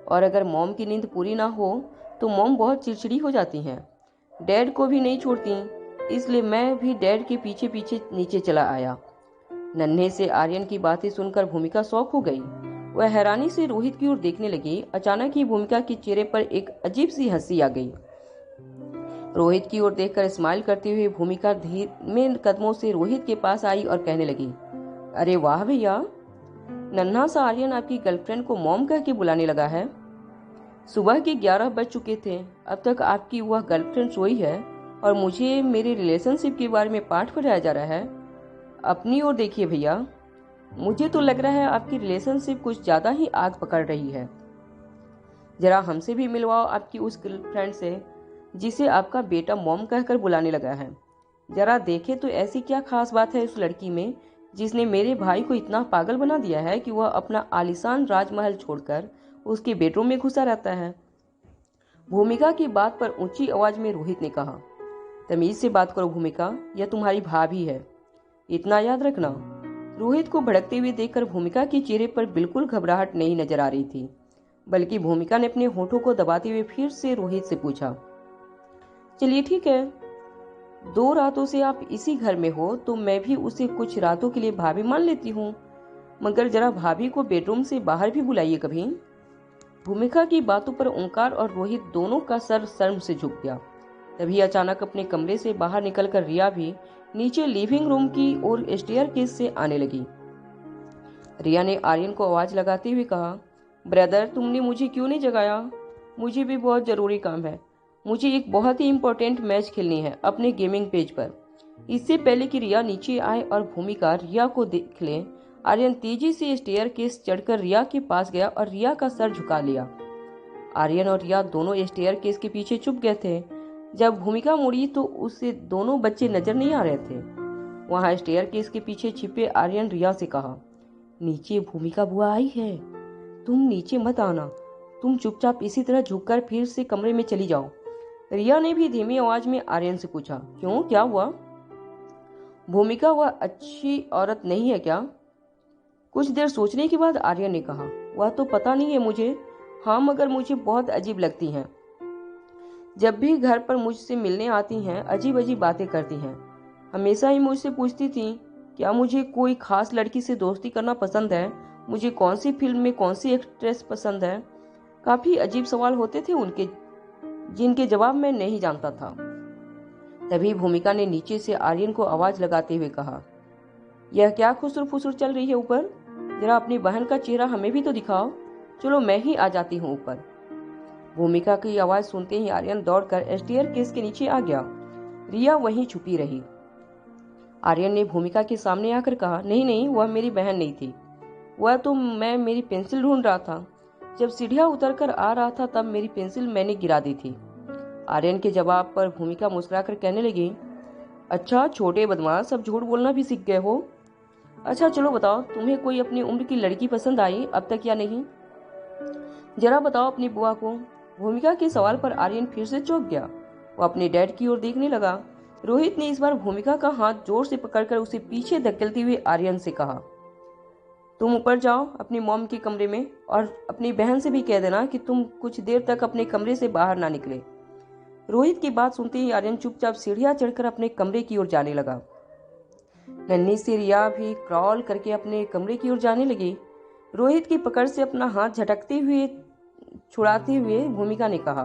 [SPEAKER 2] और अगर मॉम की नींद पूरी ना हो तो मॉम बहुत चिड़चिड़ी हो जाती हैं, डैड को भी नहीं छोड़ती, इसलिए मैं भी डैड के पीछे पीछे नीचे चला आया। नन्हे से आर्यन की बातें सुनकर भूमिका शॉक हो गई। वह हैरानी से रोहित की ओर देखने लगी। अचानक ही भूमिका के चेहरे पर एक अजीब सी हंसी आ गई। रोहित की ओर देखकर स्माइल करते हुए भूमिका धीमे कदमों से रोहित के पास आई और कहने लगी, अरे वाह भैया, नन्हा सा आर्यन आपकी गर्लफ्रेंड को मॉम कह के बुलाने लगा है। सुबह के 11 बज चुके थे, अब तक आपकी वह गर्लफ्रेंड सोई है और मुझे मेरे रिलेशनशिप के बारे में पाठ पढ़ाया जा रहा है। अपनी ओर देखिए भैया, मुझे तो लग रहा है आपकी रिलेशनशिप कुछ ज्यादा ही आग पकड़ रही है। जरा हमसे भी मिलवाओ आपकी उस गर्लफ्रेंड से जिसे आपका बेटा मॉम कहकर बुलाने लगा है। जरा देखे तो ऐसी क्या खास बात है उस लड़की में जिसने मेरे भाई को इतना पागल बना दिया है कि वह अपना आलीशान राजमहल छोड़कर उसके बेडरूम में घुसा रहता है। भूमिका की बात पर ऊंची आवाज में रोहित ने कहा, तमीज से बात करो भूमिका, यह तुम्हारी भाभी है, इतना याद रखना। रोहित को भड़कते हुए देखकर भूमिका के चेहरे पर बिल्कुल घबराहट नहीं नजर आ रही थी, बल्कि भूमिका ने अपने होठों को दबाते हुए फिर से रोहित से पूछा, चलिए ठीक है, 2 रातों से आप इसी घर में हो तो मैं भी उसे कुछ रातों के लिए भाभी मान लेती हूँ, मगर जरा भाभी को बेडरूम से बाहर भी बुलाइए कभी। भूमिका की बातों पर ओंकार और रोहित दोनों का सर शर्म से झुक गया। तभी अचानक अपने कमरे से बाहर निकलकर रिया भी नीचे लिविंग रूम की ओर स्टेयरकेस से आने लगी। रिया ने आर्यन को आवाज लगाते हुए कहा, ब्रदर तुमने मुझे क्यों नहीं जगाया? मुझे भी बहुत जरूरी काम है, मुझे एक बहुत ही इम्पोर्टेंट मैच खेलनी है अपने गेमिंग पेज पर। इससे पहले कि रिया नीचे आए और भूमिका रिया को देख ले, आर्यन तेजी से स्टेयरकेस चढ़कर रिया के पास गया और रिया का सर झुका लिया। आर्यन और रिया दोनों स्टेयरकेस के पीछे छुप गए थे। जब भूमिका मुड़ी तो उसे दोनों बच्चे नजर नहीं आ रहे थे। वहां स्टेयरकेस के पीछे छिपे आर्यन रिया से कहा, नीचे भूमिका बुआ आई है, तुम नीचे मत आना, तुम चुपचाप इसी तरह झुककर फिर से कमरे में चली जाओ। रिया ने भी धीमी आवाज में आर्यन से पूछा, क्यों, क्या हुआ? भूमिका वह अच्छी औरत नहीं है क्या? कुछ देर सोचने के बाद आर्यन ने कहा, वह तो पता नहीं है मुझे, हाँ, मगर मुझे बहुत अजीब लगती हैं। जब भी घर पर मुझसे मिलने आती हैं अजीब अजीब बातें करती हैं। हमेशा ही मुझसे पूछती थी क्या मुझे कोई खास लड़की से दोस्ती करना पसंद है, मुझे कौन सी फिल्म में कौन सी एक्ट्रेस पसंद है। काफी अजीब सवाल होते थे उनके, जिनके जवाब मैं नहीं जानता था। तभी भूमिका ने नीचे से आर्यन को आवाज लगाते हुए कहा, यह क्या खुसुर फुसुर चल रही है ऊपर? जरा अपनी बहन का चेहरा हमें भी तो दिखाओ। चलो मैं ही आ जाती हूँ ऊपर। भूमिका की आवाज सुनते ही आर्यन दौड़कर स्टेयरकेस के नीचे आ गया। रिया वहीं छुपी रही। आर्यन ने भूमिका के सामने आकर कहा, नहीं नहीं, वह मेरी बहन नहीं थी, वह तो मैं मेरी पेंसिल ढूंढ रहा था। जब सीढ़ियां उतरकर आ रहा था तब मेरी पेंसिल मैंने गिरा दी थी। आर्यन के जवाब पर भूमिका मुस्कुराकर कहने लगी, अच्छा छोटे बदमाश, अब झूठ बोलना भी सीख गए हो। अच्छा चलो बताओ, तुम्हें कोई अपनी उम्र की लड़की पसंद आई अब तक या नहीं? जरा बताओ अपनी बुआ को। भूमिका के सवाल पर आर्यन फिर से चौंक गया। वो अपने डैड की ओर देखने लगा। रोहित ने इस बार भूमिका का हाथ जोर से पकड़कर उसे पीछे धकेलते हुए आर्यन से कहा, तुम ऊपर जाओ अपनी मॉम के कमरे में और अपनी बहन से भी कह देना कि तुम कुछ देर तक अपने कमरे से बाहर ना निकले। रोहित की बात सुनते ही आर्यन चुपचाप सीढ़ियां चढ़कर अपने कमरे की ओर जाने लगा। नन्ही सी रिया भी क्रॉल करके अपने कमरे की ओर जाने लगी। रोहित की पकड़ से अपना हाथ झटकते हुए छुड़ाते हुए भूमिका ने कहा,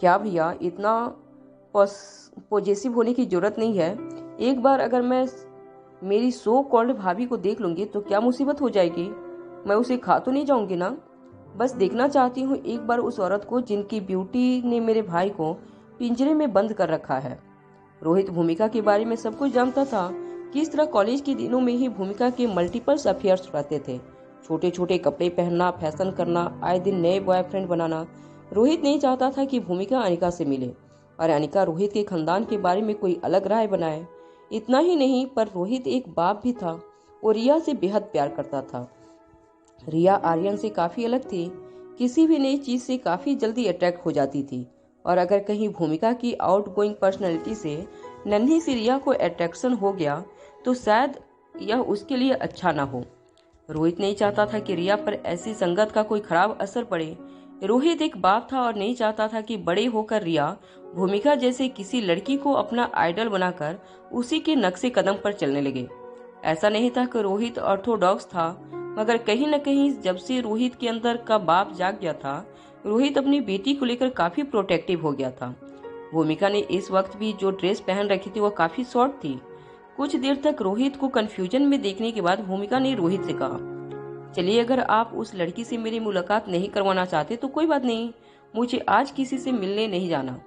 [SPEAKER 2] क्या भैया, इतना पॉजेसिव होने की जरूरत नहीं है। एक बार अगर मैं मेरी सो कॉल्ड भाभी को देख लूंगी तो क्या मुसीबत हो जाएगी? मैं उसे खा तो नहीं जाऊंगी ना। बस देखना चाहती हूँ एक बार उस औरत को जिनकी ब्यूटी ने मेरे भाई को पिंजरे में बंद कर रखा है। रोहित भूमिका के बारे में सब कुछ जानता था। किस तरह कॉलेज के दिनों में ही भूमिका के मल्टीपल्स अफेयर्स रहते थे। छोटे छोटे कपड़े पहनना, फैशन करना, आए दिन नए बॉयफ्रेंड बनाना। रोहित नहीं चाहता था कि भूमिका अनिका से मिले और अनिका रोहित के खानदान के बारे में कोई अलग राय बनाए। इतना ही नहीं, पर रोहित एक बाप भी था। वो रिया से बेहद प्यार करता था। रिया आर्यन से काफी अलग थी, किसी भी नई चीज से काफी जल्दी अट्रैक्ट हो जाती थी। और अगर कहीं भूमिका की आउटगोइंग पर्सनैलिटी से नन्ही सी रिया को अट्रैक्शन हो गया तो शायद यह उसके लिए अच्छा ना हो। रोहित नहीं चाहता था कि रिया पर ऐसी संगत का कोई खराब असर पड़े। रोहित एक बाप था और नहीं चाहता था कि बड़े होकर रिया भूमिका जैसे किसी लड़की को अपना आइडल बनाकर उसी के नक्शे कदम पर चलने लगे। ऐसा नहीं था कि रोहित ऑर्थोडॉक्स था, मगर कहीं न कहीं जब से रोहित के अंदर का बाप जाग गया था, रोहित अपनी बेटी को लेकर काफी प्रोटेक्टिव हो गया था। भूमिका ने इस वक्त भी जो ड्रेस पहन रखी थी वह काफी शॉर्ट थी। कुछ देर तक रोहित को कंफ्यूजन में देखने के बाद भूमिका ने रोहित से कहा, चलिए अगर आप उस लड़की से मेरी मुलाकात नहीं करवाना चाहते तो कोई बात नहीं, मुझे आज किसी से मिलने नहीं जाना।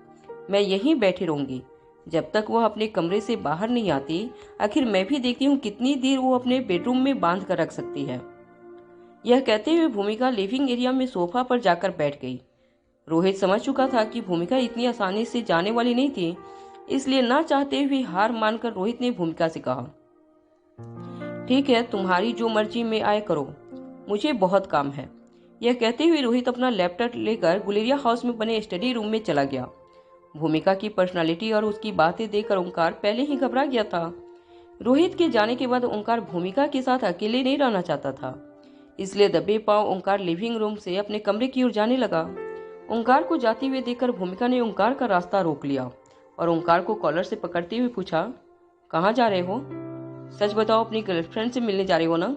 [SPEAKER 2] मैं यहीं बैठी रहूंगी जब तक वह अपने कमरे से बाहर नहीं आती। आखिर मैं भी देखती हूँ कितनी देर वो अपने बेडरूम में बांध कर रख सकती है। यह कहते हुए भूमिका लिविंग एरिया में सोफा पर जाकर बैठ गई। रोहित समझ चुका था कि भूमिका इतनी आसानी से जाने वाली नहीं थी, इसलिए ना चाहते हुए हार मानकर रोहित ने भूमिका से कहा, ठीक है, तुम्हारी जो मर्जी में आए करो, मुझे बहुत काम है। यह कहते हुए रोहित अपना लैपटॉप लेकर गुलेरिया हाउस में बने स्टडी रूम में चला गया। भूमिका की पर्सनालिटी और उसकी बातें देखकर ओंकार पहले ही घबरा गया था। रोहित के जाने के बाद ओंकार भूमिका के साथ अकेले नहीं रहना चाहता था, इसलिए दबे पांव ओंकार लिविंग रूम से अपने कमरे की ओर जाने लगा। ओंकार को जाते हुए देखकर भूमिका ने ओंकार का रास्ता रोक लिया और ओंकार को कॉलर से पकड़ते हुए पूछा, कहाँ जा रहे हो? सच बताओ, अपनी गर्लफ्रेंड से मिलने जा रहे हो ना?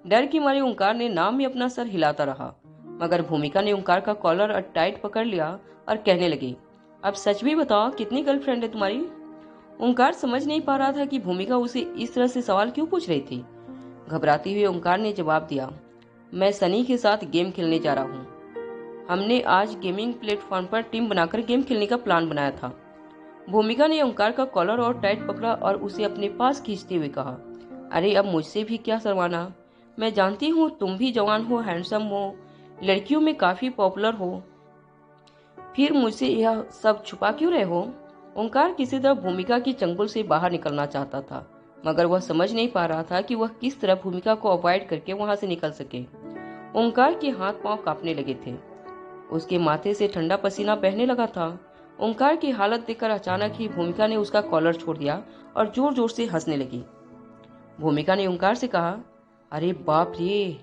[SPEAKER 2] डर की मारे ओंकार ने नाम में अपना सर हिलाता रहा, मगर भूमिका ने ओंकार का कॉलर और टाइट पकड़ लिया और कहने लगी, अब सच भी बताओ, कितनी गर्लफ्रेंड है तुम्हारी? ओंकार समझ नहीं पा रहा था कि भूमिका उसे इस तरह से सवाल क्यों पूछ रही थी। घबराते हुए ओंकार ने जवाब दिया, मैं सनी के साथ गेम खेलने जा रहा हूँ। हमने आज गेमिंग प्लेटफॉर्म पर टीम बनाकर गेम खेलने का प्लान बनाया था। भूमिका ने ओंकार का कॉलर और टाइट पकड़ा और उसे अपने पास खींचते हुए कहा, अरे अब मुझसे भी क्या शर्माना, मैं जानती हूँ तुम भी जवान हो, हैंडसम हो, लड़कियों में काफी पॉपुलर हो, फिर मुझसे यह सब छुपा क्यों रहे हो? ओंकार किसी तरह भूमिका की चंगुल से बाहर निकलना चाहता था, मगर वह समझ नहीं पा रहा था कि वह किस तरह भूमिका को अवॉइड करके वहां से निकल सके। ओंकार के हाथ पांव कांपने लगे थे, उसके माथे से ठंडा पसीना बहने लगा था। ओंकार की हालत देखकर अचानक ही भूमिका ने उसका कॉलर छोड़ दिया और जोर जोर से हंसने लगी। भूमिका ने ओंकार से कहा, अरे बाप रे,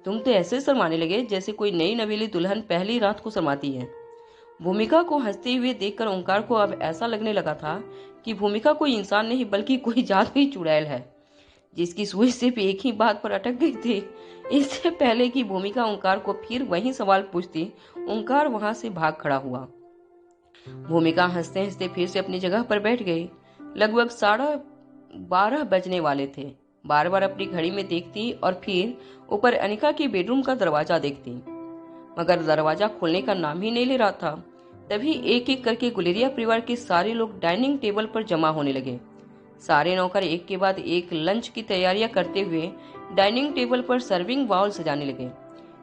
[SPEAKER 2] तुम तो ऐसे शर्माने लगे जैसे कोई नई नवेली दुल्हन पहली रात को शर्माती है। भूमिका को हंसते हुए देखकर ओंकार को अब ऐसा लगने लगा था कि भूमिका कोई इंसान नहीं बल्कि कोई जादुई चुड़ैल है जिसकी सुई सिर्फ एक ही बात पर अटक गई थी। इससे पहले कि भूमिका ओंकार को फिर वही सवाल पूछती, ओंकार वहां से भाग खड़ा हुआ। भूमिका हंसते हंसते फिर से अपनी जगह पर बैठ गई। लगभग 12:30 बजने वाले थे। बार बार अपनी घड़ी में देखती और फिर ऊपर अनिका के बेडरूम का दरवाजा देखती, मगर दरवाजा खोलने का नाम ही नहीं ले रहा था। तभी एक एक करके गुलेरिया परिवार के सारे लोग डाइनिंग टेबल पर जमा होने लगे। सारे नौकर एक के बाद एक लंच की तैयारियां करते हुए डाइनिंग टेबल पर सर्विंग बाउल सजाने लगे।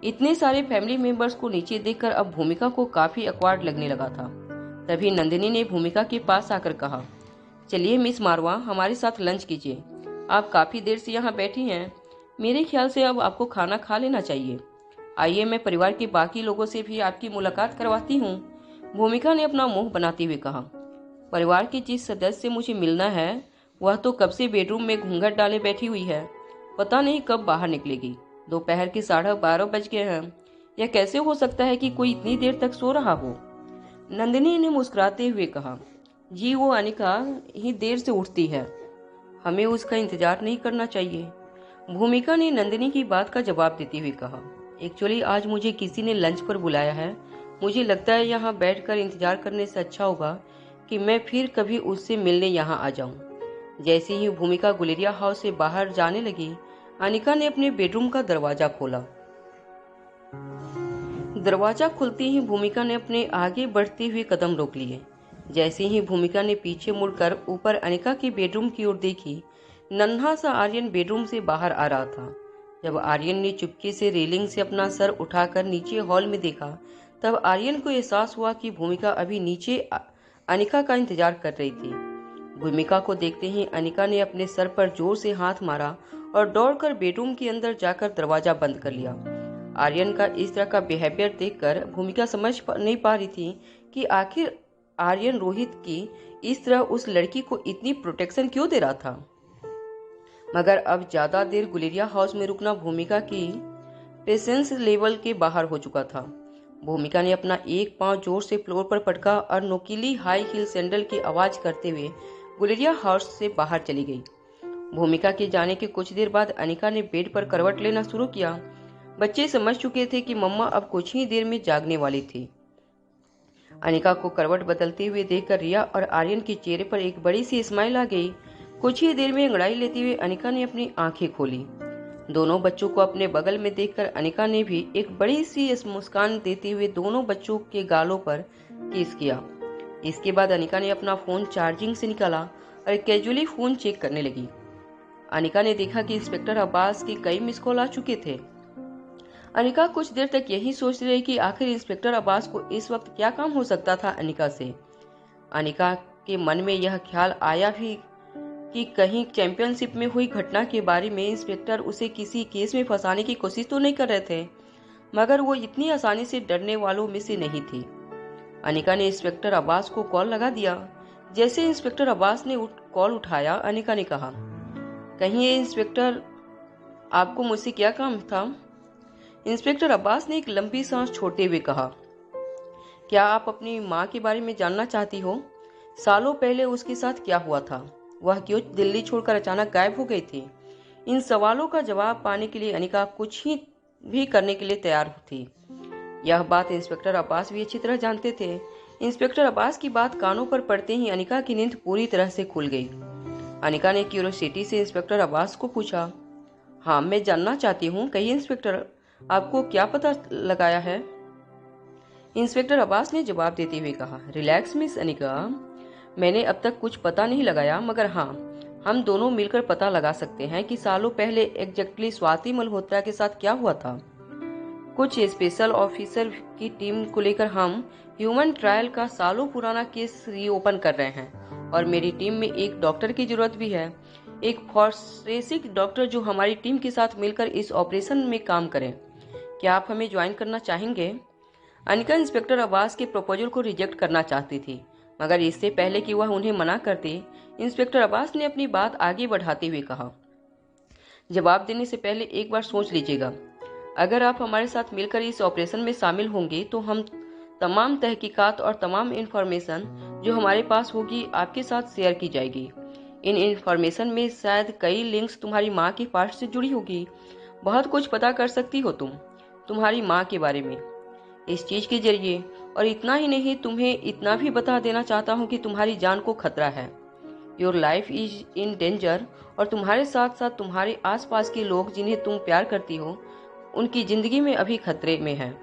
[SPEAKER 2] इतने सारे फैमिली मेंबर्स को नीचे देखकर अब भूमिका को काफी अकवार्ड लगने लगा था। तभी नंदिनी ने भूमिका के पास आकर कहा, चलिए मिस मारवा, हमारे साथ लंच कीजिए। आप काफी देर से यहाँ बैठी हैं, मेरे ख्याल से अब आपको खाना खा लेना चाहिए। आइए मैं परिवार के बाकी लोगों से भी आपकी मुलाकात करवाती हूँ। भूमिका ने अपना मुंह बनाते हुए कहा, परिवार के जिस सदस्य से मुझे मिलना है वह तो कब से बेडरूम में घूंघट डाले बैठी हुई है, पता नहीं कब बाहर निकलेगी। दोपहर के 12:30 बज गए हैं। यह कैसे हो सकता है कि कोई इतनी देर तक सो रहा हो। नंदिनी ने मुस्कुराते हुए कहा, जी वो अनिका ही देर से उठती है, हमें उसका इंतजार नहीं करना चाहिए। भूमिका ने नंदिनी की बात का जवाब देते हुए कहा, एक्चुअली आज मुझे किसी ने लंच पर बुलाया है। मुझे लगता है यहाँ बैठकर इंतजार करने से अच्छा होगा कि मैं फिर कभी उससे मिलने यहाँ आ जाऊं। जैसे ही भूमिका गुलेरिया हाउस से बाहर जाने लगी, अनिका ने अपने बेडरूम का दरवाजा खोला। दरवाजा खुलते ही भूमिका ने अपने आगे बढ़ते हुए कदम रोक लिए। जैसे ही भूमिका ने पीछे मुड़कर ऊपर अनिका के बेडरूम की ओर देखी, नन्हा सा आर्यन बेडरूम से बाहर आ रहा था। जब आर्यन ने चुपके से रेलिंग से अपना सर उठाकर नीचे हॉल में देखा, तब आर्यन को एहसास हुआ कि भूमिका अभी नीचे अनिका का इंतजार कर रही थी। भूमिका को देखते ही अनिका ने अपने सर पर जोर से हाथ मारा और दौड़कर बेडरूम के अंदर जाकर दरवाजा बंद कर लिया। आर्यन का इस तरह का बिहेवियर देखकर भूमिका समझ नहीं पा रही थी कि आखिर आर्यन रोहित की इस तरह उस लड़की को इतनी प्रोटेक्शन क्यों दे रहा था। मगर अब ज्यादा देर गुलेरिया हाउस में रुकना भूमिका की पेशेंस लेवल के बाहर हो चुका था। भूमिका ने अपना एक पांव जोर से फ्लोर पर पटका और नोकीली हाई हील सैंडल की आवाज करते हुए गुलेरिया हाउस से बाहर चली गई। भूमिका के जाने के कुछ देर बाद अनिका ने बेड पर करवट लेना शुरू किया। बच्चे समझ चुके थे कि मम्मा अब कुछ ही देर में जागने वाली थी। अनिका को करवट बदलते हुए देखकर रिया और आर्यन के चेहरे पर एक बड़ी सी स्माइल आ गई। कुछ ही देर में अंगड़ाई लेते हुए अनिका ने अपनी आंखें खोली। दोनों बच्चों को अपने बगल में देखकर अनिका ने भी एक बड़ी सी मुस्कान देते हुए दोनों बच्चों के गालों पर किस किया। इसके बाद अनिका ने अपना फोन चार्जिंग से निकाला और कैजुअली फोन चेक करने लगी। अनिका ने देखा कि इंस्पेक्टर अब्बास के कई मिस कॉल आ चुके थे। अनिका कुछ देर तक यही सोचती रही कि आखिर इंस्पेक्टर अब्बास को इस वक्त क्या काम हो सकता था अनिका से। अनिका के मन में यह ख्याल आया भी कि कहीं चैंपियनशिप में हुई घटना के बारे में इंस्पेक्टर उसे किसी केस में फंसाने की कोशिश तो नहीं कर रहे थे, मगर वो इतनी आसानी से डरने वालों में से नहीं थी। अनिका ने इंस्पेक्टर अब्बास को कॉल लगा दिया। जैसे इंस्पेक्टर अब्बास ने कॉल उठाया, अनिका ने कहा, कहीं ये इंस्पेक्टर, आपको मुझसे क्या काम था। इंस्पेक्टर अब्बास ने एक लंबी सांस छोड़ते हुए कहा, क्या आप अपनी माँ के बारे में जानना चाहती हो। सालों पहले उसके साथ क्या हुआ था, वह क्यों दिल्ली छोड़कर अचानक गायब हो गई थी। इन सवालों का जवाब पाने के लिए अनिका कुछ ही भी करने के लिए तैयार थी। यह बात इंस्पेक्टर अब्बास भी अच्छी तरह जानते थे। इंस्पेक्टर अब्बास की बात कानों पर पड़ते ही अनिका की नींद पूरी तरह से खुल गई। अनिका ने क्यूरियोसिटी से इंस्पेक्टर अब्बास को पूछा, हाँ मैं जानना चाहती हूँ, कहिए इंस्पेक्टर, आपको क्या पता लगाया है। इंस्पेक्टर अब्बास ने जवाब देते हुए कहा, रिलैक्स मिस अनिका, मैंने अब तक कुछ पता नहीं लगाया, मगर हाँ हम दोनों मिलकर पता लगा सकते हैं कि सालों पहले एग्जैक्टली स्वाति मल्होत्रा के साथ क्या हुआ था। कुछ स्पेशल ऑफिसर की टीम को लेकर हम ह्यूमन ट्रायल का सालों पुराना केस रीओपन कर रहे हैं और मेरी टीम में एक डॉक्टर की जरूरत भी है, एक फॉरेंसिक डॉक्टर जो हमारी टीम के साथ मिलकर इस ऑपरेशन में काम करें। क्या आप हमें ज्वाइन करना चाहेंगे। अनिका इंस्पेक्टर अब्बास के प्रपोजल को रिजेक्ट करना चाहती थी, मगर इससे पहले कि वह उन्हें मना करते, इंस्पेक्टर अब्बास ने अपनी बात आगे बढ़ाते हुए कहा, जवाब देने से पहले एक बार सोच लीजिएगा। अगर आप हमारे साथ मिलकर इस ऑपरेशन में शामिल होंगे तो हम तमाम तहकीकात और तमाम इन्फॉर्मेशन जो हमारे पास होगी आपके साथ शेयर की जाएगी। इन इन्फॉर्मेशन में शायद कई लिंक्स तुम्हारी माँ की पास्ट से जुड़ी होगी। बहुत कुछ पता कर सकती हो तुम तुम्हारी माँ के बारे में इस चीज के जरिए। और इतना ही नहीं, तुम्हें इतना भी बता देना चाहता हूँ कि तुम्हारी जान को खतरा है। Your life is in danger. और तुम्हारे साथ साथ तुम्हारे आसपास के लोग जिन्हें तुम प्यार करती हो, उनकी जिंदगी में अभी खतरे में है।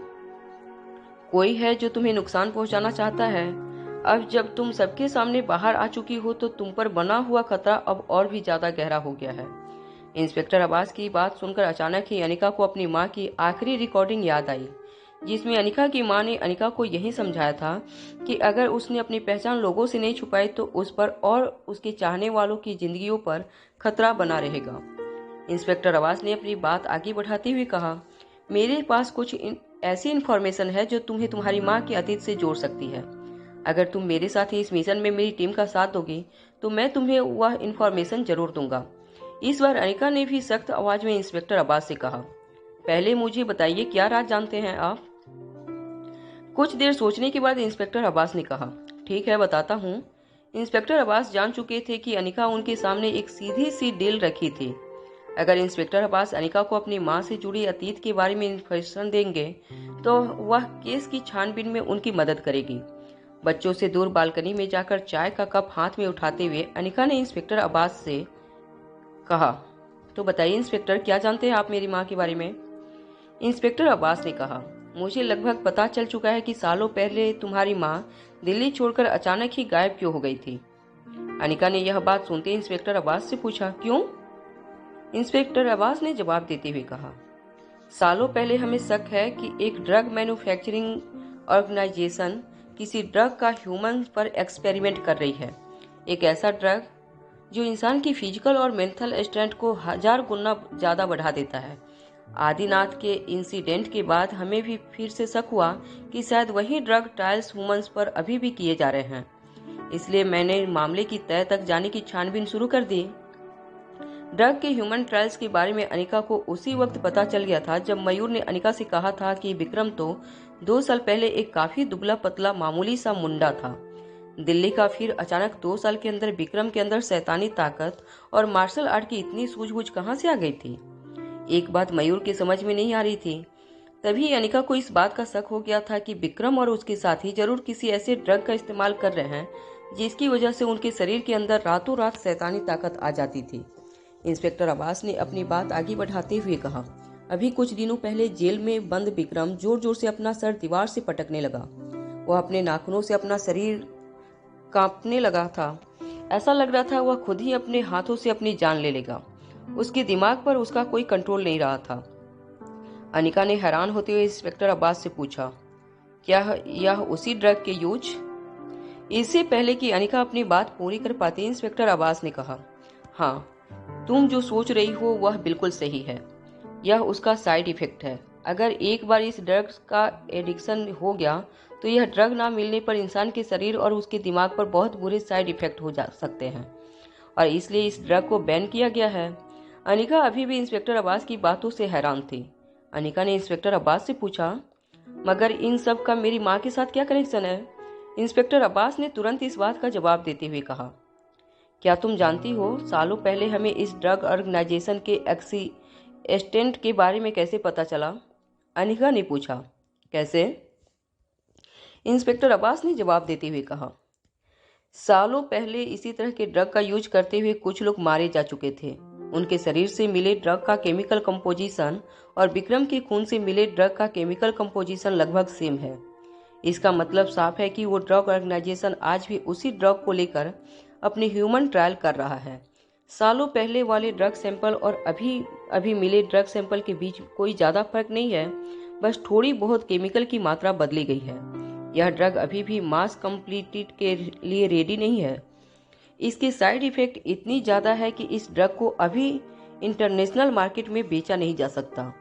[SPEAKER 2] कोई है जो तुम्हें नुकसान पहुंचाना चाहता है। अब जब तुम सबके सामने बाहर आ चुकी हो तो तुम पर बना हुआ खतरा अब और भी ज्यादा गहरा हो गया है। इंस्पेक्टर अब्बास की बात सुनकर अचानक ही अनिका को अपनी माँ की आखिरी रिकॉर्डिंग याद आई, जिसमें अनिका की माँ ने अनिका को यही समझाया था कि अगर उसने अपनी पहचान लोगों से नहीं छुपाई तो उस पर और उसके चाहने वालों की जिंदगियों पर खतरा बना रहेगा। इंस्पेक्टर अब्बास ने अपनी बात आगे बढ़ाते हुए कहा, मेरे पास कुछ ऐसी इन्फॉर्मेशन है जो तुम्हें तुम्हारी माँ के अतीत से जोड़ सकती है। अगर तुम मेरे साथ ही इस मिशन में मेरी टीम का साथ दोगी तो मैं तुम्हें वह इन्फॉर्मेशन जरूर दूंगा। इस बार अनिका ने भी सख्त आवाज में इंस्पेक्टर अब्बास से कहा, पहले मुझे बताइए क्या राज जानते हैं आप। कुछ देर सोचने के बाद इंस्पेक्टर अब्बास ने कहा, ठीक है बताता हूँ। इंस्पेक्टर अब्बास जान चुके थे कि अनिका उनके सामने एक सीधी सी डील रखी थी। अगर इंस्पेक्टर अब्बास अनिका को अपनी मां से जुड़ी अतीत के बारे में इन्फॉर्मेशन देंगे तो वह केस की छानबीन में उनकी मदद करेगी। बच्चों से दूर बालकनी में जाकर चाय का कप हाथ में उठाते हुए अनिका ने इंस्पेक्टर अब्बास से कहा, तो बताइए इंस्पेक्टर, क्या जानते हैं आप मेरी माँ के बारे में। इंस्पेक्टर अब्बास ने कहा, मुझे लगभग पता चल चुका है कि सालों पहले तुम्हारी माँ दिल्ली छोड़कर अचानक ही गायब क्यों हो गई थी। अनिका ने यह बात सुनते इंस्पेक्टर अब्बास से पूछा, क्यों। इंस्पेक्टर अब्बास ने जवाब देते हुए कहा, सालों पहले हमें शक है कि एक ड्रग मैन्युफैक्चरिंग ऑर्गेनाइजेशन किसी ड्रग का ह्यूमन पर एक्सपेरिमेंट कर रही है। एक ऐसा ड्रग जो इंसान की फिजिकल और मेंटल स्ट्रेंथ को 1000 गुना ज्यादा बढ़ा देता है। आदिनाथ के इंसिडेंट के बाद हमें भी फिर से शक हुआ कि शायद वही ड्रग ट्रायल्स ह्यूमंस पर अभी भी किए जा रहे हैं। इसलिए मैंने मामले की तह तक जाने की छानबीन शुरू कर दी। ड्रग के ह्यूमन ट्रायल्स के बारे में अनिका को उसी वक्त पता चल गया था जब मयूर ने अनिका से कहा था कि विक्रम तो 2 साल पहले एक काफी दुबला पतला मामूली सा मुंडा था दिल्ली का, फिर अचानक 2 साल के अंदर विक्रम के अंदर शैतानी ताकत और मार्शल आर्ट की इतनी सूझबूझ कहाँ से आ गई थी। एक बात मयूर की समझ में नहीं आ रही थी। तभी अनिका को इस बात का शक हो गया था कि विक्रम और उसके साथी जरूर किसी ऐसे ड्रग का इस्तेमाल कर रहे हैं जिसकी वजह से उनके शरीर के अंदर रातों रात शैतानी ताकत आ जाती थी। इंस्पेक्टर अब्बास ने अपनी बात आगे बढ़ाते हुए कहा, अभी कुछ दिनों पहले जेल में बंद विक्रम जोर जोर से अपना सर दीवार से पटकने लगा। वह अपने नाखूनों से अपना शरीर कांपने लगा था। ऐसा लग रहा था वह खुद ही अपने हाथों से अपनी जान ले लेगा। उसके दिमाग पर उसका कोई कंट्रोल नहीं रहा था। अनिका ने हैरान होते हुए इंस्पेक्टर अब्बास से पूछा, क्या यह उसी ड्रग के यूज। इससे पहले कि अनिका अपनी बात पूरी कर पाती इंस्पेक्टर अब्बास ने कहा, हाँ, तुम जो सोच रही हो वह बिल्कुल सही है। यह उसका साइड इफेक्ट है। अगर एक बार इस ड्रग का एडिक्शन हो गया तो यह ड्रग ना मिलने पर इंसान के शरीर और उसके दिमाग पर बहुत बुरे साइड इफेक्ट हो जा सकते हैं और इसलिए इस ड्रग को बैन किया गया है। अनिका अभी भी इंस्पेक्टर अब्बास की बातों से हैरान थी। अनिका ने इंस्पेक्टर अब्बास से पूछा, मगर इन सब का मेरी माँ के साथ क्या कनेक्शन है। इंस्पेक्टर अब्बास ने तुरंत इस बात का जवाब देते हुए कहा, क्या तुम जानती हो सालों पहले हमें इस ड्रग ऑर्गेनाइजेशन के एक्सिस्टेंट के बारे में कैसे पता चला। अनिका ने पूछा, कैसे। इंस्पेक्टर अब्बास ने जवाब देते हुए कहा, सालों पहले इसी तरह के ड्रग का यूज करते हुए कुछ लोग मारे जा चुके थे। उनके शरीर से मिले ड्रग का केमिकल कंपोजिशन और विक्रम के खून से मिले ड्रग का केमिकल कंपोजिशन लगभग सेम है। इसका मतलब साफ है कि वो ड्रग ऑर्गेनाइजेशन आज भी उसी ड्रग को लेकर अपने ह्यूमन ट्रायल कर रहा है। सालों पहले वाले ड्रग सैंपल और अभी मिले ड्रग सैंपल के बीच कोई ज्यादा फर्क नहीं है, बस थोड़ी बहुत केमिकल की मात्रा बदली गई है। यह ड्रग अभी भी मास कंप्लीटेड के लिए रेडी नहीं है। इसके साइड इफेक्ट इतनी ज्यादा है कि इस ड्रग को अभी इंटरनेशनल मार्केट में बेचा नहीं जा सकता।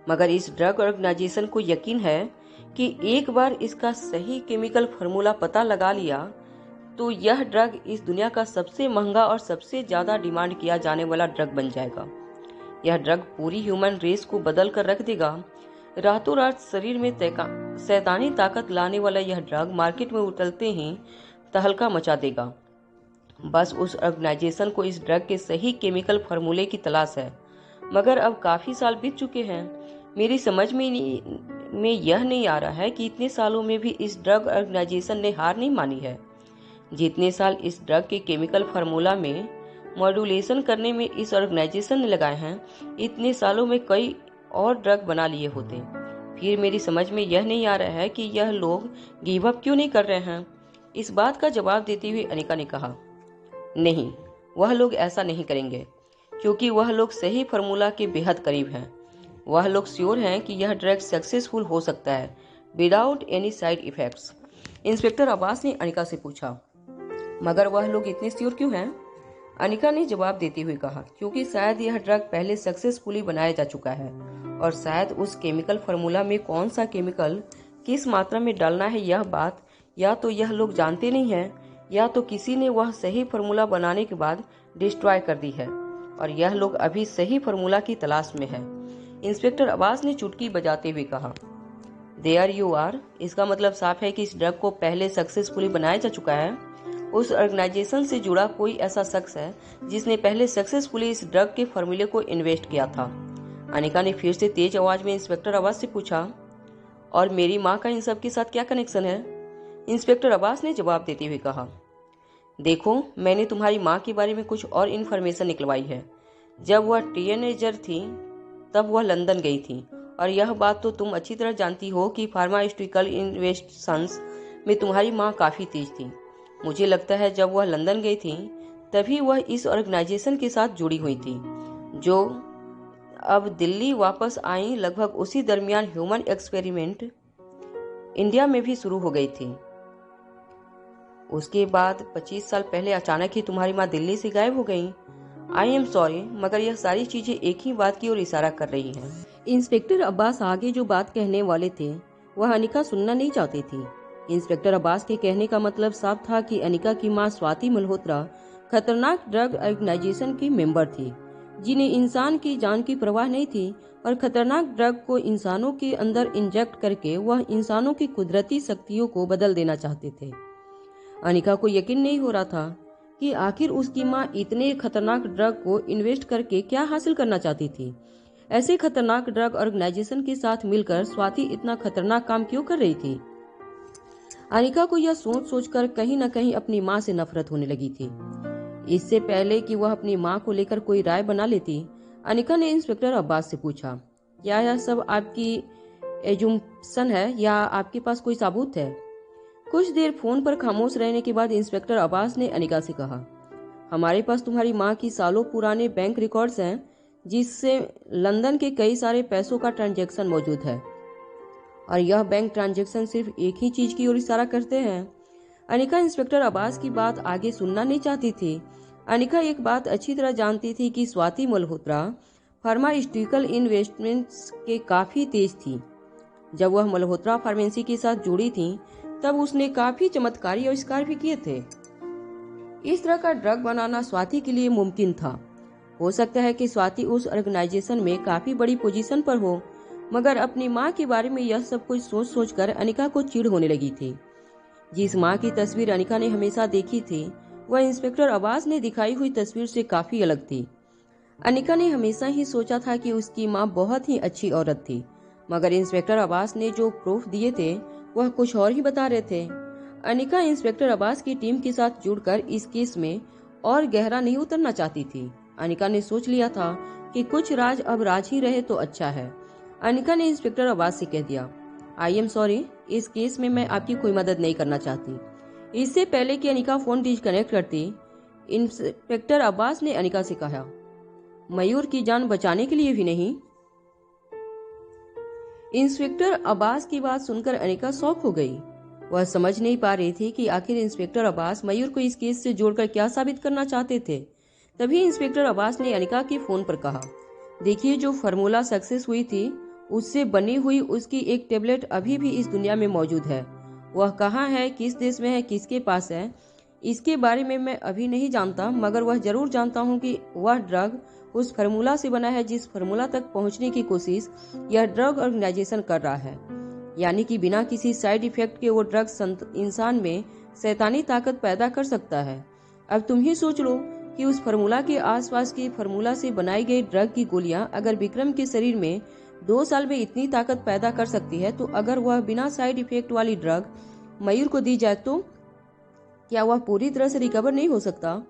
[SPEAKER 2] मगर इस ड्रग ऑर्गेनाइजेशन को यकीन है कि एक बार इसका सही केमिकल फार्मूला पता लगा लिया तो यह ड्रग इस दुनिया का सबसे महंगा और सबसे ज्यादा डिमांड किया जाने वाला ड्रग बन जाएगा। यह ड्रग पूरी ह्यूमन रेस को बदल कर रख देगा रातों रात शरीर में शैतानी ताकत लाने वाला यह ड्रग मार्केट में उतरते ही तहलका मचा देगा। बस उस ऑर्गेनाइजेशन को इस ड्रग के सही केमिकल फार्मूले की तलाश है, मगर अब काफी साल बीत चुके हैं। मेरी समझ में यह नहीं आ रहा है कि इतने सालों में भी इस ड्रग ऑर्गेनाइजेशन ने हार नहीं मानी है। जितने साल इस ड्रग के केमिकल फार्मूला में मॉड्यूलेशन करने में इस ऑर्गेनाइजेशन ने लगाए हैं, इतने सालों में कई और ड्रग बना लिए होते। फिर मेरी समझ में यह नहीं आ रहा है कि यह लोग गिव अप क्यों नहीं कर रहे हैं। इस बात का जवाब देते हुए अनिका ने कहा, नहीं, वह लोग ऐसा नहीं करेंगे, क्योंकि वह लोग सही फार्मूला के बेहद करीब हैं। वह लोग श्योर हैं कि यह ड्रग सक्सेसफुल हो सकता है without any side effects. Inspector Abbas ने अनिका से पूछा, मगर वह लोग इतने श्योर क्यों हैं? अनिका ने जवाब देते हुए कहा, क्योंकि शायद यह ड्रग पहले सक्सेसफुली बनाया जा चुका है, और शायद उस केमिकल फार्मूला में कौन सा केमिकल किस मात्रा में डालना है यह बात या तो यह लोग जानते नहीं हैं, या तो किसी ने वह सही फार्मूला बनाने के बाद डिस्ट्रॉय कर दी है, और यह लोग अभी सही फार्मूला की तलाश में है। इंस्पेक्टर अब्बास ने चुटकी बजाते हुए कहा, देयर यू आर। इसका मतलब साफ है कि इस ड्रग को पहले सक्सेसफुली बनाया जा चुका है। उस ऑर्गेनाइजेशन से जुड़ा कोई ऐसा शख्स है जिसने पहले सक्सेसफुली इस ड्रग के फार्मूले को इन्वेस्ट किया था। अनिका ने फिर से तेज आवाज में इंस्पेक्टर अब्बास से पूछा, और मेरी माँ का इन सब के साथ क्या कनेक्शन है? इंस्पेक्टर अब्बास ने जवाब देते हुए कहा, देखो, मैंने तुम्हारी माँ के बारे में कुछ और इन्फॉर्मेशन निकलवाई है। जब वह टीनेजर थी तब वह लंदन गई थी, और यह बात तो तुम अच्छी तरह जानती हो कि फार्मास्यूटिकल इन्वेस्टमेंट्स में तुम्हारी माँ काफ़ी तेज थी। मुझे लगता है जब वह लंदन गई थी तभी वह इस ऑर्गेनाइजेशन के साथ जुड़ी हुई थी, जो अब दिल्ली वापस आई। लगभग उसी दरमियान ह्यूमन एक्सपेरिमेंट इंडिया में भी शुरू हो गई थी। उसके बाद 25 साल पहले अचानक ही तुम्हारी माँ दिल्ली से गायब हो गई। आई एम सॉरी, मगर यह सारी चीजें एक ही बात की ओर इशारा कर रही हैं।
[SPEAKER 1] इंस्पेक्टर अब्बास आगे जो बात कहने वाले थे वह अनिका सुनना नहीं चाहती थी। इंस्पेक्टर अब्बास के कहने का मतलब साफ था कि अनिका की मां स्वाति मल्होत्रा खतरनाक ड्रग ऑर्गेनाइजेशन की मेंबर थी, जिन्हें इंसान की जान की परवाह नहीं थी, और खतरनाक ड्रग को इंसानों के अंदर इंजेक्ट करके वह इंसानों की कुदरती शक्तियों को बदल देना चाहते थे। अनिका को यकीन नहीं हो रहा था कि आखिर उसकी मां इतने खतरनाक ड्रग को इन्वेस्ट करके क्या हासिल करना चाहती थी। ऐसे खतरनाक ड्रग ऑर्गेनाइजेशन के साथ मिलकर स्वाति इतना खतरनाक काम क्यों कर रही थी? अनिका को यह सोच सोचकर कहीं न कहीं अपनी माँ से नफरत होने लगी थी। इससे पहले कि वह अपनी माँ को लेकर कोई राय बना लेती, अनिका ने इंस्पेक्टर अब्बास से पूछा, क्या यह सब आपकी एजुम्पशन है या आपके पास कोई सबूत है? कुछ देर फोन पर खामोश रहने के बाद इंस्पेक्टर अब्बास ने अनिका से कहा, हमारे पास तुम्हारी माँ की सालों पुराने बैंक रिकॉर्ड्स हैं, जिससे लंदन के कई सारे पैसों का ट्रांजैक्शन मौजूद है, और यह बैंक ट्रांजैक्शन सिर्फ एक ही चीज की ओर इशारा करते हैं। अनिका इंस्पेक्टर अब्बास की बात आगे सुनना नहीं चाहती थी। अनिका एक बात अच्छी तरह जानती थी कि स्वाति मल्होत्रा फार्मास्यूटिकल इन्वेस्टमेंट्स के काफी तेज थी। जब वह मल्होत्रा फार्मेसी के साथ जुड़ी थी तब उसने काफी चमत्कारी आविष्कार भी किए थे। इस तरह का ड्रग बनाना स्वाति के लिए मुमकिन था। हो सकता है कि स्वाति उस ऑर्गेनाइजेशन में काफी बड़ी पोजीशन पर हो, मगर अपनी माँ के बारे में यह सब कुछ सोच सोचकर अनिका को चिढ़ होने लगी थी। जिस माँ की तस्वीर अनिका ने हमेशा देखी थी वह इंस्पेक्टर अब्बास ने दिखाई हुई तस्वीर से काफी अलग थी। अनिका ने हमेशा ही सोचा था कि उसकी माँ बहुत ही अच्छी औरत थी, मगर इंस्पेक्टर अब्बास ने जो प्रूफ दिए थे वह कुछ और ही बता रहे थे। अनिका इंस्पेक्टर अब्बास की टीम के साथ जुड़कर इस केस में और गहरा नहीं उतरना चाहती थी। अनिका ने सोच लिया था कि कुछ राज अब राज ही रहे तो अच्छा है। अनिका ने इंस्पेक्टर अब्बास से कह दिया, आई एम सॉरी, इस केस में मैं आपकी कोई मदद नहीं करना चाहती। इससे पहले कि अनिका फोन डिस्कनेक्ट करती, इंस्पेक्टर अब्बास ने अनिका से कहा, मयूर की जान बचाने के लिए भी नहीं। इंस्पेक्टर अब्बास की बात सुनकर अनिका शॉक हो गई। वह समझ नहीं पा रही थी कि आखिर इंस्पेक्टर अब्बास मयूर को इस केस से जोड़कर क्या साबित करना चाहते थे। तभी इंस्पेक्टर अब्बास ने अनिका के फोन पर कहा, देखिए, जो फार्मूला सक्सेस हुई थी उससे बनी हुई उसकी एक टेबलेट अभी भी इस दुनिया में मौजूद है। वह कहाँ है, किस देश में है, किसके पास है,
[SPEAKER 2] इसके बारे में मैं अभी नहीं जानता, मगर वह जरूर जानता हूँ कि वह ड्रग उस फार्मूला से बना है जिस फार्मूला तक पहुँचने की कोशिश यह ड्रग ऑर्गेनाइजेशन कर रहा है। यानी कि बिना किसी साइड इफेक्ट के वो ड्रग इंसान में शैतानी ताकत पैदा कर सकता है। अब तुम ही सोच लो कि उस फार्मूला के आसपास की फार्मूला से बनाई गई ड्रग की गोलियां अगर विक्रम के शरीर में 2 साल में इतनी ताकत पैदा कर सकती है, तो अगर वह बिना साइड इफेक्ट वाली ड्रग मयूर को दी जाए तो क्या वह पूरी तरह से रिकवर नहीं हो सकता?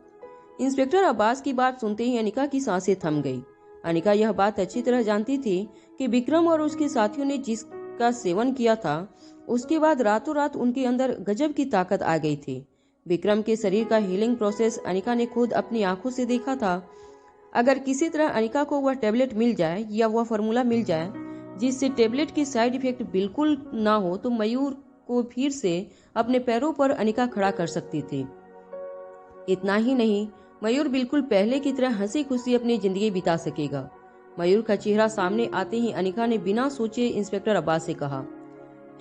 [SPEAKER 2] इंस्पेक्टर अब्बास की बात सुनते ही अनिका की सांसें थम गई। अनिका यह बात अच्छी तरह जानती थी कि विक्रम और उसके साथियों ने जिसका सेवन किया था, उसके बाद रातों रात उनके अंदर गजब की ताकत आ गई थी। विक्रम के शरीर का हीलिंग प्रोसेस अनिका ने खुद अपनी आंखों से देखा था। अगर किसी तरह अनिका को वह टेबलेट मिल जाए या वह फार्मूला मिल जाए जिससे टेबलेट की साइड इफेक्ट बिल्कुल ना हो, तो मयूर को फिर से अपने पैरों पर अनिका खड़ा कर सकती थी। इतना ही नहीं, मयूर बिल्कुल पहले की तरह हंसी खुशी अपनी जिंदगी बिता सकेगा। मयूर का चेहरा सामने आते ही अनिका ने बिना सोचे इंस्पेक्टर अब्बास से कहा,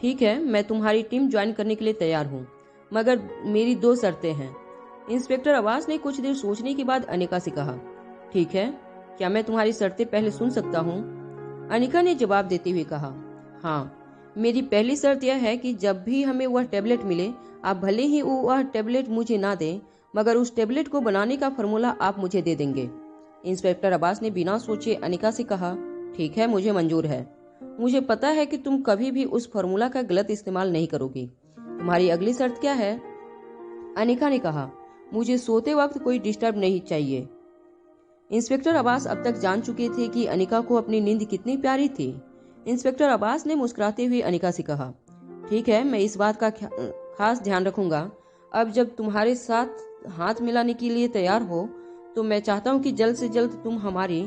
[SPEAKER 2] ठीक है, मैं तुम्हारी टीम ज्वाइन करने के लिए तैयार हूँ, मगर मेरी 2 शर्तें हैं। इंस्पेक्टर अब्बास ने कुछ देर सोचने के बाद अनिका से कहा, ठीक है, क्या मैं तुम्हारी शर्तें पहले सुन सकता हूँ? अनिका ने जवाब देते हुए कहा, हाँ, मेरी पहली शर्त यह है कि जब भी हमें वह टेबलेट मिले, आप भले ही वह टेबलेट मुझे ना दें, मगर उस टेबलेट को बनाने का फार्मूला आप मुझे दे देंगे। इंस्पेक्टर अब्बास ने बिना सोचे अनिका से कहा, ठीक है, मुझे मंजूर है। मुझे पता है कि तुम कभी भी उस फार्मूला का गलत इस्तेमाल नहीं करोगी। तुम्हारी अगली शर्त क्या है? अनिका ने कहा, मुझे सोते वक्त कोई डिस्टर्ब नहीं चाहिए। इंस्पेक्टर अब्बास अब तक जान चुके थे कि अनिका को अपनी नींद कितनी प्यारी थी। इंस्पेक्टर अब्बास ने मुस्कुराते हुए अनिका से कहा, ठीक है, मैं इस बात का खास ध्यान रखूंगा। अब जब तुम्हारे साथ हाथ मिलाने के लिए तैयार हो, तो मैं चाहता हूँ कि जल्द से जल्द तुम हमारी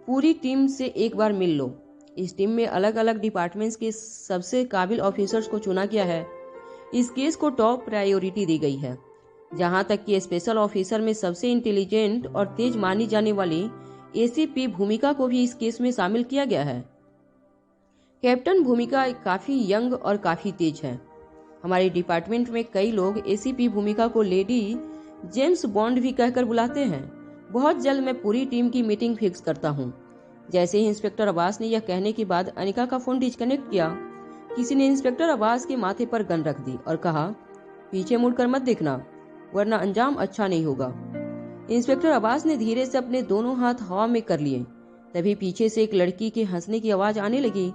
[SPEAKER 2] पूरी टीम से एक बार मिल लो। इस टीम में अलग अलग डिपार्टमेंट्स के सबसे काबिल ऑफिसर्स को चुना गया है। इस केस को टॉप प्रायोरिटी दी गई है। जहां तक कि स्पेशल ऑफिसर में सबसे इंटेलिजेंट और तेज मानी जाने वाली एसीपी भूमिका को भी इस केस में शामिल किया गया है। कैप्टन भूमिका काफी यंग और काफी तेज है। हमारे डिपार्टमेंट में कई लोग एसीपी भूमिका को लेडी जेम्स बॉन्ड भी कहकर बुलाते हैं। बहुत जल्द मैं पूरी टीम की मीटिंग फिक्स करता हूँ। जैसे ही इंस्पेक्टर अब्बास ने यह कहने के बाद अनिका का फोन डिस्कनेक्ट किया, किसी ने इंस्पेक्टर अब्बास के माथे पर गन रख दी और कहा, पीछे मुड़कर मत देखना, वरना अंजाम अच्छा नहीं होगा। इंस्पेक्टर अब्बास ने धीरे से अपने दोनों हाथ हवा में कर लिए। तभी पीछे से एक लड़की के हंसने की आवाज आने लगी।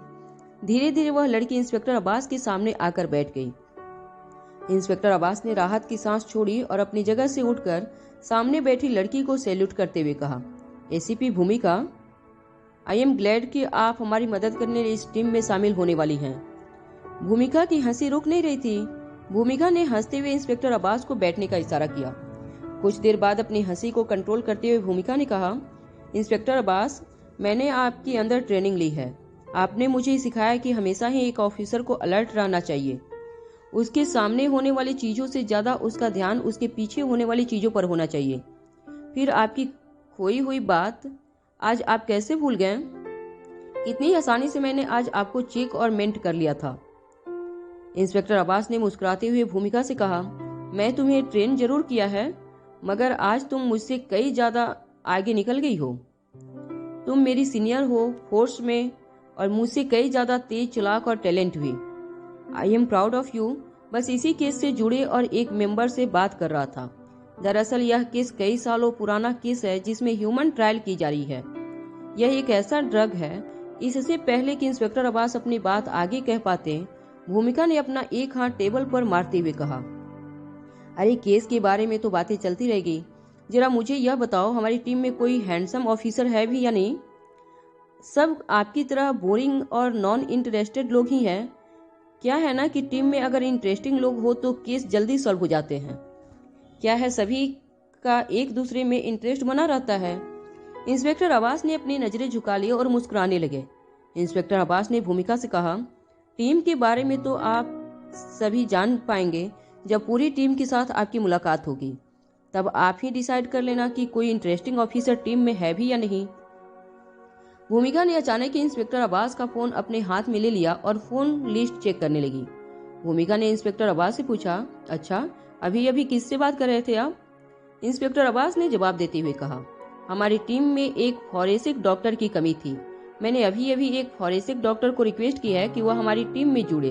[SPEAKER 2] धीरे धीरे वह लड़की इंस्पेक्टर अब्बास के सामने आकर बैठ गई। इंस्पेक्टर अब्बास ने राहत की सांस छोड़ी और अपनी जगह से उठकर सामने बैठी लड़की को सैल्यूट करते हुए कहा, एसीपी भूमिका, आई एम ग्लैड कि आप हमारी मदद करने इस टीम में शामिल होने वाली हैं। भूमिका की हंसी रुक नहीं रही थी। भूमिका ने हंसते हुए इंस्पेक्टर अब्बास को बैठने का इशारा किया। कुछ देर बाद अपनी हंसी को कंट्रोल करते हुए भूमिका ने कहा, इंस्पेक्टर अब्बास, मैंने आपके अंदर ट्रेनिंग ली है। आपने मुझे सिखाया कि हमेशा ही एक ऑफिसर को अलर्ट रहना चाहिए। उसके सामने होने वाली चीजों से ज्यादा उसका ध्यान उसके पीछे होने वाली चीजों पर होना चाहिए। फिर आपकी खोई हुई बात आज आप कैसे भूल गए? इतनी आसानी से मैंने आज आपको चेक और मेंट कर लिया था। इंस्पेक्टर अब्बास ने मुस्कुराते हुए भूमिका से कहा, मैं तुम्हें ट्रेन जरूर किया है, मगर आज तुम मुझसे कई ज्यादा आगे निकल गई हो। तुम मेरी सीनियर हो फोर्स में और मुझसे कई ज्यादा तेज, चालाक और टैलेंट हुई। I am proud of you. बस इसी केस से जुड़े और एक मेंबर से बात कर रहा था। दरअसल यह केस कई सालों पुराना केस है जिसमें ह्यूमन ट्रायल की जा रही है। यह एक ऐसा ड्रग है। इससे पहले कि इंस्पेक्टर अब्बास अपनी बात आगे कह पाते, भूमिका ने अपना एक हाथ टेबल पर मारते हुए कहा, अरे केस के बारे में तो बातें चलती रहेगी, जरा मुझे यह बताओ, हमारी टीम में कोई हैंडसम ऑफिसर है भी या नहीं? सब आपकी तरह बोरिंग और नॉन इंटरेस्टेड लोग ही हैं। क्या है ना कि टीम में अगर इंटरेस्टिंग लोग हो तो केस जल्दी सॉल्व हो जाते हैं। क्या है, सभी का एक दूसरे में इंटरेस्ट बना रहता है। इंस्पेक्टर अब्बास ने अपनी नजरें झुका ली और मुस्कुराने लगे। इंस्पेक्टर अब्बास ने भूमिका से कहा, टीम के बारे में तो आप सभी जान पाएंगे जब पूरी टीम के साथ आपकी मुलाकात होगी। तब आप ही डिसाइड कर लेना कि कोई इंटरेस्टिंग ऑफिसर टीम में है भी या नहीं। भूमिका ने अचानक ही इंस्पेक्टर अब्बास का फोन अपने हाथ में ले लिया और फोन लिस्ट चेक करने लगी। भूमिका ने इंस्पेक्टर अब्बास से पूछा, अच्छा अभी अभी किससे बात कर रहे थे आप? इंस्पेक्टर अब्बास ने जवाब देते हुए कहा, हमारी टीम में एक फॉरेंसिक डॉक्टर की कमी थी। मैंने अभी अभी एक फॉरेंसिक डॉक्टर को रिक्वेस्ट की है कि वह हमारी टीम में जुड़े।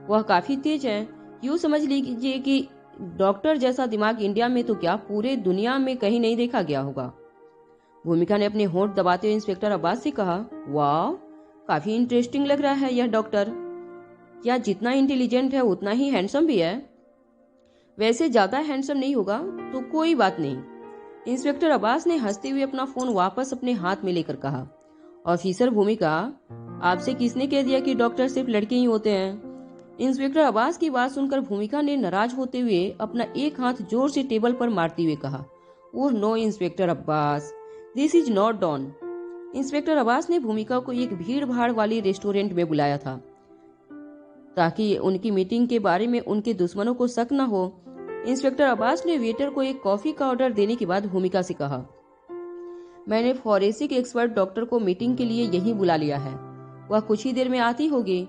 [SPEAKER 2] वह काफी तेज है। यूँ समझ लीजिए कि डॉक्टर जैसा दिमाग इंडिया में तो क्या पूरे दुनिया में कहीं नहीं देखा गया होगा। भूमिका ने अपने होंठ दबाते हुए इंस्पेक्टर अब्बास से कहा, वाह, काफी इंटरेस्टिंग लग रहा है यह डॉक्टर। क्या जितना इंटेलिजेंट है उतना ही हैंडसम भी है? वैसे ज्यादा हैंडसम नहीं होगा तो कोई बात नहीं। इंस्पेक्टर अब्बास ने हंसते हुए अपना फोन वापस अपने हाथ में लेकर कहा, ऑफिसर भूमिका, आपसे किसने कह दिया कि डॉक्टर सिर्फ लड़के ही होते हैं? इंस्पेक्टर अब्बास की बात सुनकर भूमिका ने नाराज होते हुए अपना एक हाथ जोर से टेबल पर मारते हुए कहा, oh no inspector Abbas, this is not Don. Inspector Abbas ने भूमिका को एक भीड़ भाड़ वाली रेस्टोरेंट में बुलाया था ताकि उनकी मीटिंग के बारे में उनके दुश्मनों को शक न हो। इंस्पेक्टर अब्बास ने वेटर को एक कॉफी का ऑर्डर देने के बाद भूमिका से कहा, मैंने फॉरेंसिक एक्सपर्ट डॉक्टर को मीटिंग के लिए यहीं बुला लिया है। वह कुछ ही देर में आती होगी।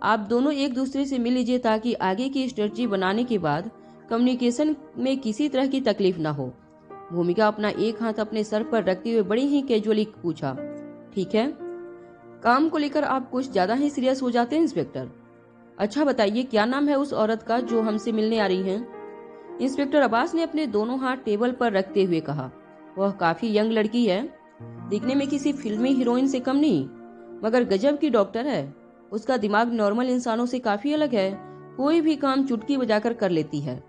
[SPEAKER 2] आप दोनों एक दूसरे से मिल लीजिए ताकि आगे की स्ट्रेटजी बनाने के बाद कम्युनिकेशन में किसी तरह की तकलीफ ना हो। भूमिका अपना एक हाथ अपने सर पर रखते हुए बड़ी ही कैजुअली पूछा, ठीक है, काम को लेकर आप कुछ ज्यादा ही सीरियस हो जाते हैं इंस्पेक्टर। अच्छा बताइए, क्या नाम है उस औरत का जो हमसे मिलने आ रही है? इंस्पेक्टर अब्बास ने अपने दोनों हाथ टेबल पर रखते हुए कहा, वह काफी यंग लड़की है, दिखने में किसी फिल्मी हीरोइन से कम नहीं, मगर गजब की डॉक्टर है। उसका दिमाग नॉर्मल इंसानों से काफी अलग है। कोई भी काम चुटकी बजाकर कर लेती है।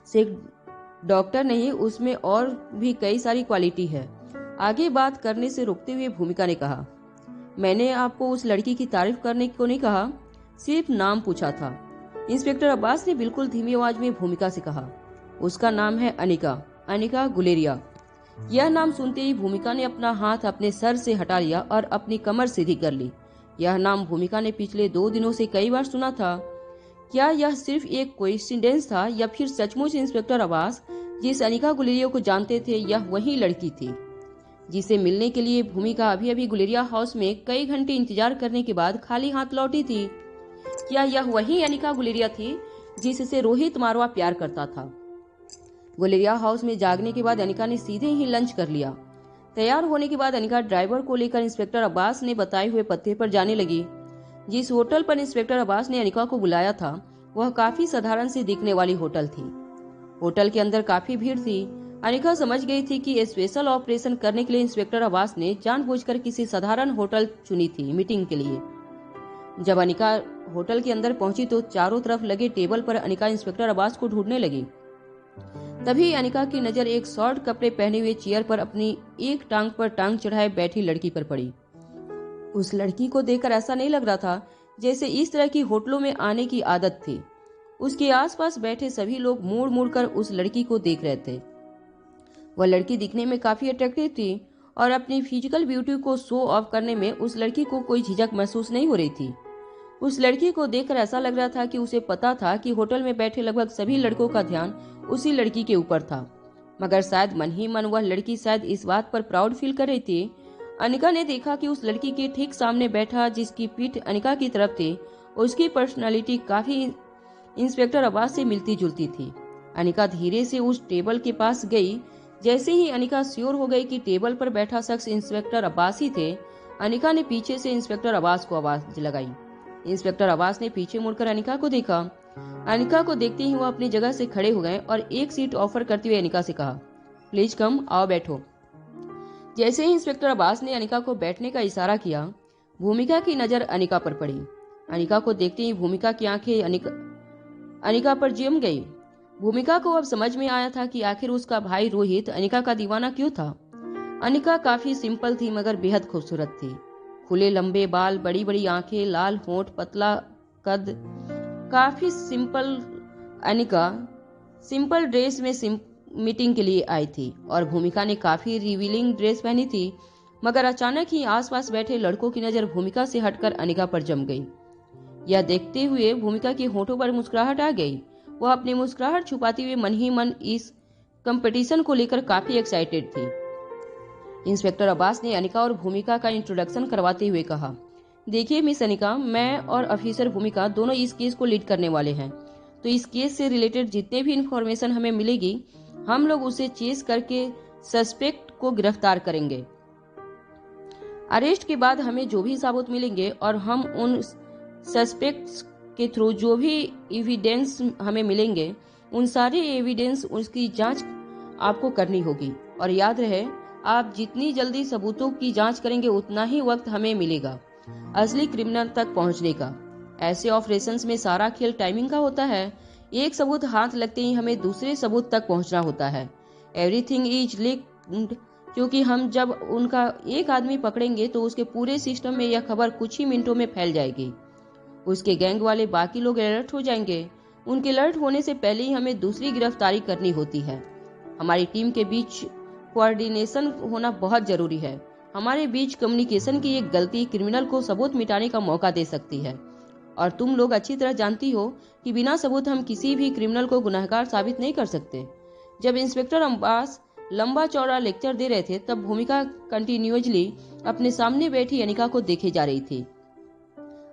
[SPEAKER 2] सिर्फ डॉक्टर नहीं, उसमें और भी कई सारी क्वालिटी है। आगे बात करने से रोकते हुए भूमिका ने कहा, मैंने आपको उस लड़की की तारीफ करने को नहीं कहा, सिर्फ नाम पूछा था। इंस्पेक्टर अब्बास ने बिल्कुल धीमी आवाज में भूमिका से कहा, उसका नाम है अनिका, अनिका गुलेरिया। यह नाम सुनते ही भूमिका ने अपना हाथ अपने सर से हटा लिया और अपनी कमर सीधी कर ली। यह नाम भूमिका ने पिछले 2 दिनों से कई बार सुना था। क्या यह सिर्फ एक कोइंसिडेंस था या फिर सचमुच इंस्पेक्टर अब्बास जिस अनिका गुलेरिया को जानते थे यह वही लड़की थी जिसे मिलने के लिए भूमिका अभी अभी गुलेरिया हाउस में कई घंटे इंतजार करने के बाद खाली हाथ लौटी थी? क्या यह वही अनिका गुलेरिया थी जिससे रोहित मारवा प्यार करता था? गुलेरिया हाउस में जागने के बाद अनिका ने सीधे ही लंच कर लिया। तैयार होने के बाद अनिका ड्राइवर को लेकर इंस्पेक्टर अब्बास ने बताए हुए पते पर जाने लगी। जिस होटल पर इंस्पेक्टर अब्बास ने अनिका को बुलाया था वह काफी साधारण सी दिखने वाली होटल थी। होटल के अंदर काफी भीड़ थी। अनिका समझ गई थी कि स्पेशल ऑपरेशन करने के लिए इंस्पेक्टर अब्बास ने जानबूझकर किसी साधारण होटल चुनी थी मीटिंग के लिए। जब अनिका होटल के अंदर पहुंची तो चारों तरफ लगे टेबल पर अनिका इंस्पेक्टर अब्बास को ढूंढने लगी। तभी अनिका की नजर एक शॉर्ट कपड़े पहने हुए चेयर पर अपनी एक टांग पर टांग चढ़ाए बैठी लड़की पर पड़ी। उस लड़की को देखकर ऐसा नहीं लग रहा था जैसे इस तरह की होटलों में आने की आदत थी। उसके आसपास बैठे सभी लोग मुड़ मुड़ कर उस लड़की को देख रहे थे। वह लड़की दिखने में काफी अट्रैक्टिव थी और अपनी फिजिकल ब्यूटी को शो ऑफ करने में उस लड़की को कोई झिझक महसूस नहीं हो रही थी। उस लड़की को देखकर ऐसा लग रहा था कि उसे पता था कि होटल में बैठे लगभग सभी लड़कों का ध्यान उसी लड़की के ऊपर था, मगर शायद मन ही मन वह लड़की शायद इस बात पर प्राउड फील कर रही थी। अनिका ने देखा कि उस लड़की के ठीक सामने बैठा जिसकी पीठ अनिका की तरफ थी, उसकी पर्सनालिटी काफी इंस्पेक्टर अब्बास से मिलती जुलती थी। अनिका धीरे से उस टेबल के पास गई। जैसे ही अनिका श्योर हो गई कि टेबल पर बैठा शख्स इंस्पेक्टर अब्बास ही थे, अनिका ने पीछे से इंस्पेक्टर अब्बास को आवाज लगाई। इंस्पेक्टर अब्बास ने पीछे मुड़कर अनिका को देखा। अनिका को देखते ही वह अपनी जगह से खड़े हो गए और एक सीट ऑफर करते हुए अनिका से कहा, प्लीज कम, आओ बैठो। जैसे ही इंस्पेक्टर अब्बास ने अनिका को बैठने का इशारा किया, भूमिका की नजर अनिका पर पड़ी। अनिका को देखते ही भूमिका की आंखें अनिका पर जम गई। भूमिका को अब समझ में आया था कि आखिर उसका भाई रोहित अनिका का दीवाना क्यों था। अनिका काफी सिंपल थी मगर बेहद खूबसूरत थी। खुले लंबे बाल, बड़ी बड़ी आंखें, लाल होंठ, पतला कद, काफी सिंपल। अनिका सिंपल ड्रेस में मीटिंग के लिए आई थी और भूमिका ने काफी रिवीलिंग ड्रेस पहनी थी, मगर अचानक ही आसपास बैठे लड़कों की नजर भूमिका से हटकर अनिका पर जम गई। यह देखते हुए भूमिका के होठों पर मुस्कुराहट आ गई। वह अपनी मुस्कुराहट छुपाते हुए मन ही मन इस कंपटीशन को लेकर काफी एक्साइटेड थी। इंस्पेक्टर अब्बास ने अनिका और भूमिका का इंट्रोडक्शन करवाते हुए कहा, देखिए मिस अनिका, मैं और ऑफिसर भूमिका दोनों इस केस को लीड करने वाले हैं, तो इस केस से रिलेटेड जितने भी इंफॉर्मेशन हमें मिलेगी हम लोग उसे चेस करके सस्पेक्ट को गिरफ्तार करेंगे। अरेस्ट के बाद हमें जो भी सबूत मिलेंगे और हम उन सस्पेक्ट्स के थ्रू जो भी एविडेंस हमें मिलेंगे उन सारे एविडेंस उसकी जांच आपको करनी होगी। और याद रहे, आप जितनी जल्दी सबूतों की जांच करेंगे उतना ही वक्त हमें मिलेगा असली क्रिमिनल तक पहुंचने का। ऐसे ऑपरेशंस में सारा खेल टाइमिंग का होता है। एक सबूत हाथ लगते ही हमें दूसरे सबूत तक पहुंचना होता है। एवरीथिंग इज लिंक्ड, क्योंकि हम जब उनका एक आदमी पकड़ेंगे तो उसके पूरे सिस्टम में यह खबर कुछ ही मिनटों में फैल जाएगी। उसके गैंग वाले बाकी लोग अलर्ट हो जाएंगे। उनके अलर्ट होने से पहले ही हमें दूसरी गिरफ्तारी करनी होती है। हमारी टीम के बीच कोऑर्डिनेशन होना बहुत जरूरी है। हमारे बीच कम्युनिकेशन की एक गलती क्रिमिनल को सबूत मिटाने का मौका दे सकती है। और तुम लोग अच्छी तरह जानती हो कि बिना सबूत हम किसी भी क्रिमिनल को गुनहगार साबित नहीं कर सकते। जब इंस्पेक्टर अब्बास लंबा चौड़ा लेक्चर दे रहे थे तब भूमिका कंटिन्यूअसली अपने सामने बैठी अनिका को देखे जा रही थी।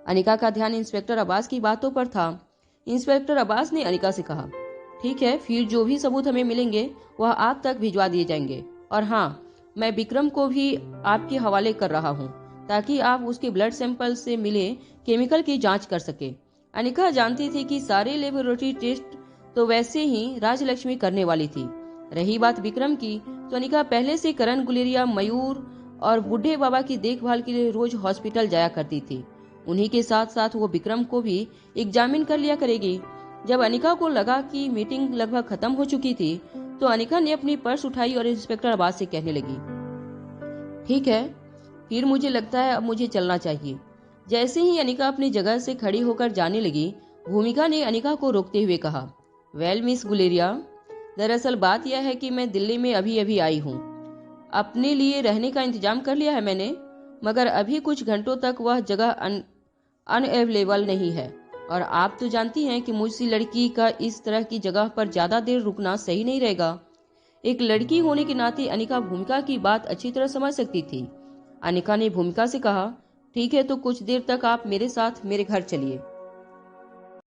[SPEAKER 2] अनिका का ध्यान इंस्पेक्टर अब्बास की बातों पर था। इंस्पेक्टर अब्बास ने अनिका से कहा, ठीक है, फिर जो भी सबूत हमें मिलेंगे वह आप तक भिजवा दिए जाएंगे। और हाँ, मैं विक्रम को भी आपके हवाले कर रहा हूँ ताकि आप उसके ब्लड सैंपल से मिले केमिकल की जांच कर सके। अनिका जानती थी कि सारे लेबोरेटरी टेस्ट तो वैसे ही राजलक्ष्मी करने वाली थी। रही बात विक्रम की, तो अनिका पहले से करण गुलेरिया, मयूर और बूढ़े बाबा की देखभाल के लिए रोज हॉस्पिटल जाया करती थी। उन्हीं के साथ साथ वो विक्रम को भी एग्जामिन कर लिया करेगी। जब अनिका को लगा कि मीटिंग लगभग खत्म हो चुकी थी तो अनिका ने अपनी पर्स उठाई और इंस्पेक्टर अब्बास से कहने लगी, ठीक है, फिर मुझे लगता है अब मुझे चलना चाहिए। जैसे ही अनिका अपनी जगह से खड़ी होकर जाने लगी, भूमिका ने अनिका को रोकते हुए कहा, वेल मिस गुलेरिया, दरअसल बात यह है कि मैं दिल्ली में अभी अभी आई हूँ। अपने लिए रहने का इंतजाम कर लिया है मैंने, मगर अभी कुछ घंटों तक वह जगह अनअवेलेबल नहीं है। और आप तो जानती हैं कि मुझसी लड़की का इस तरह की जगह पर ज्यादा देर रुकना सही नहीं रहेगा। एक लड़की होने के नाते अनिका भूमिका की बात अच्छी तरह समझ सकती थी। अनिका ने भूमिका से कहा, ठीक है, तो कुछ देर तक आप मेरे साथ मेरे घर चलिए।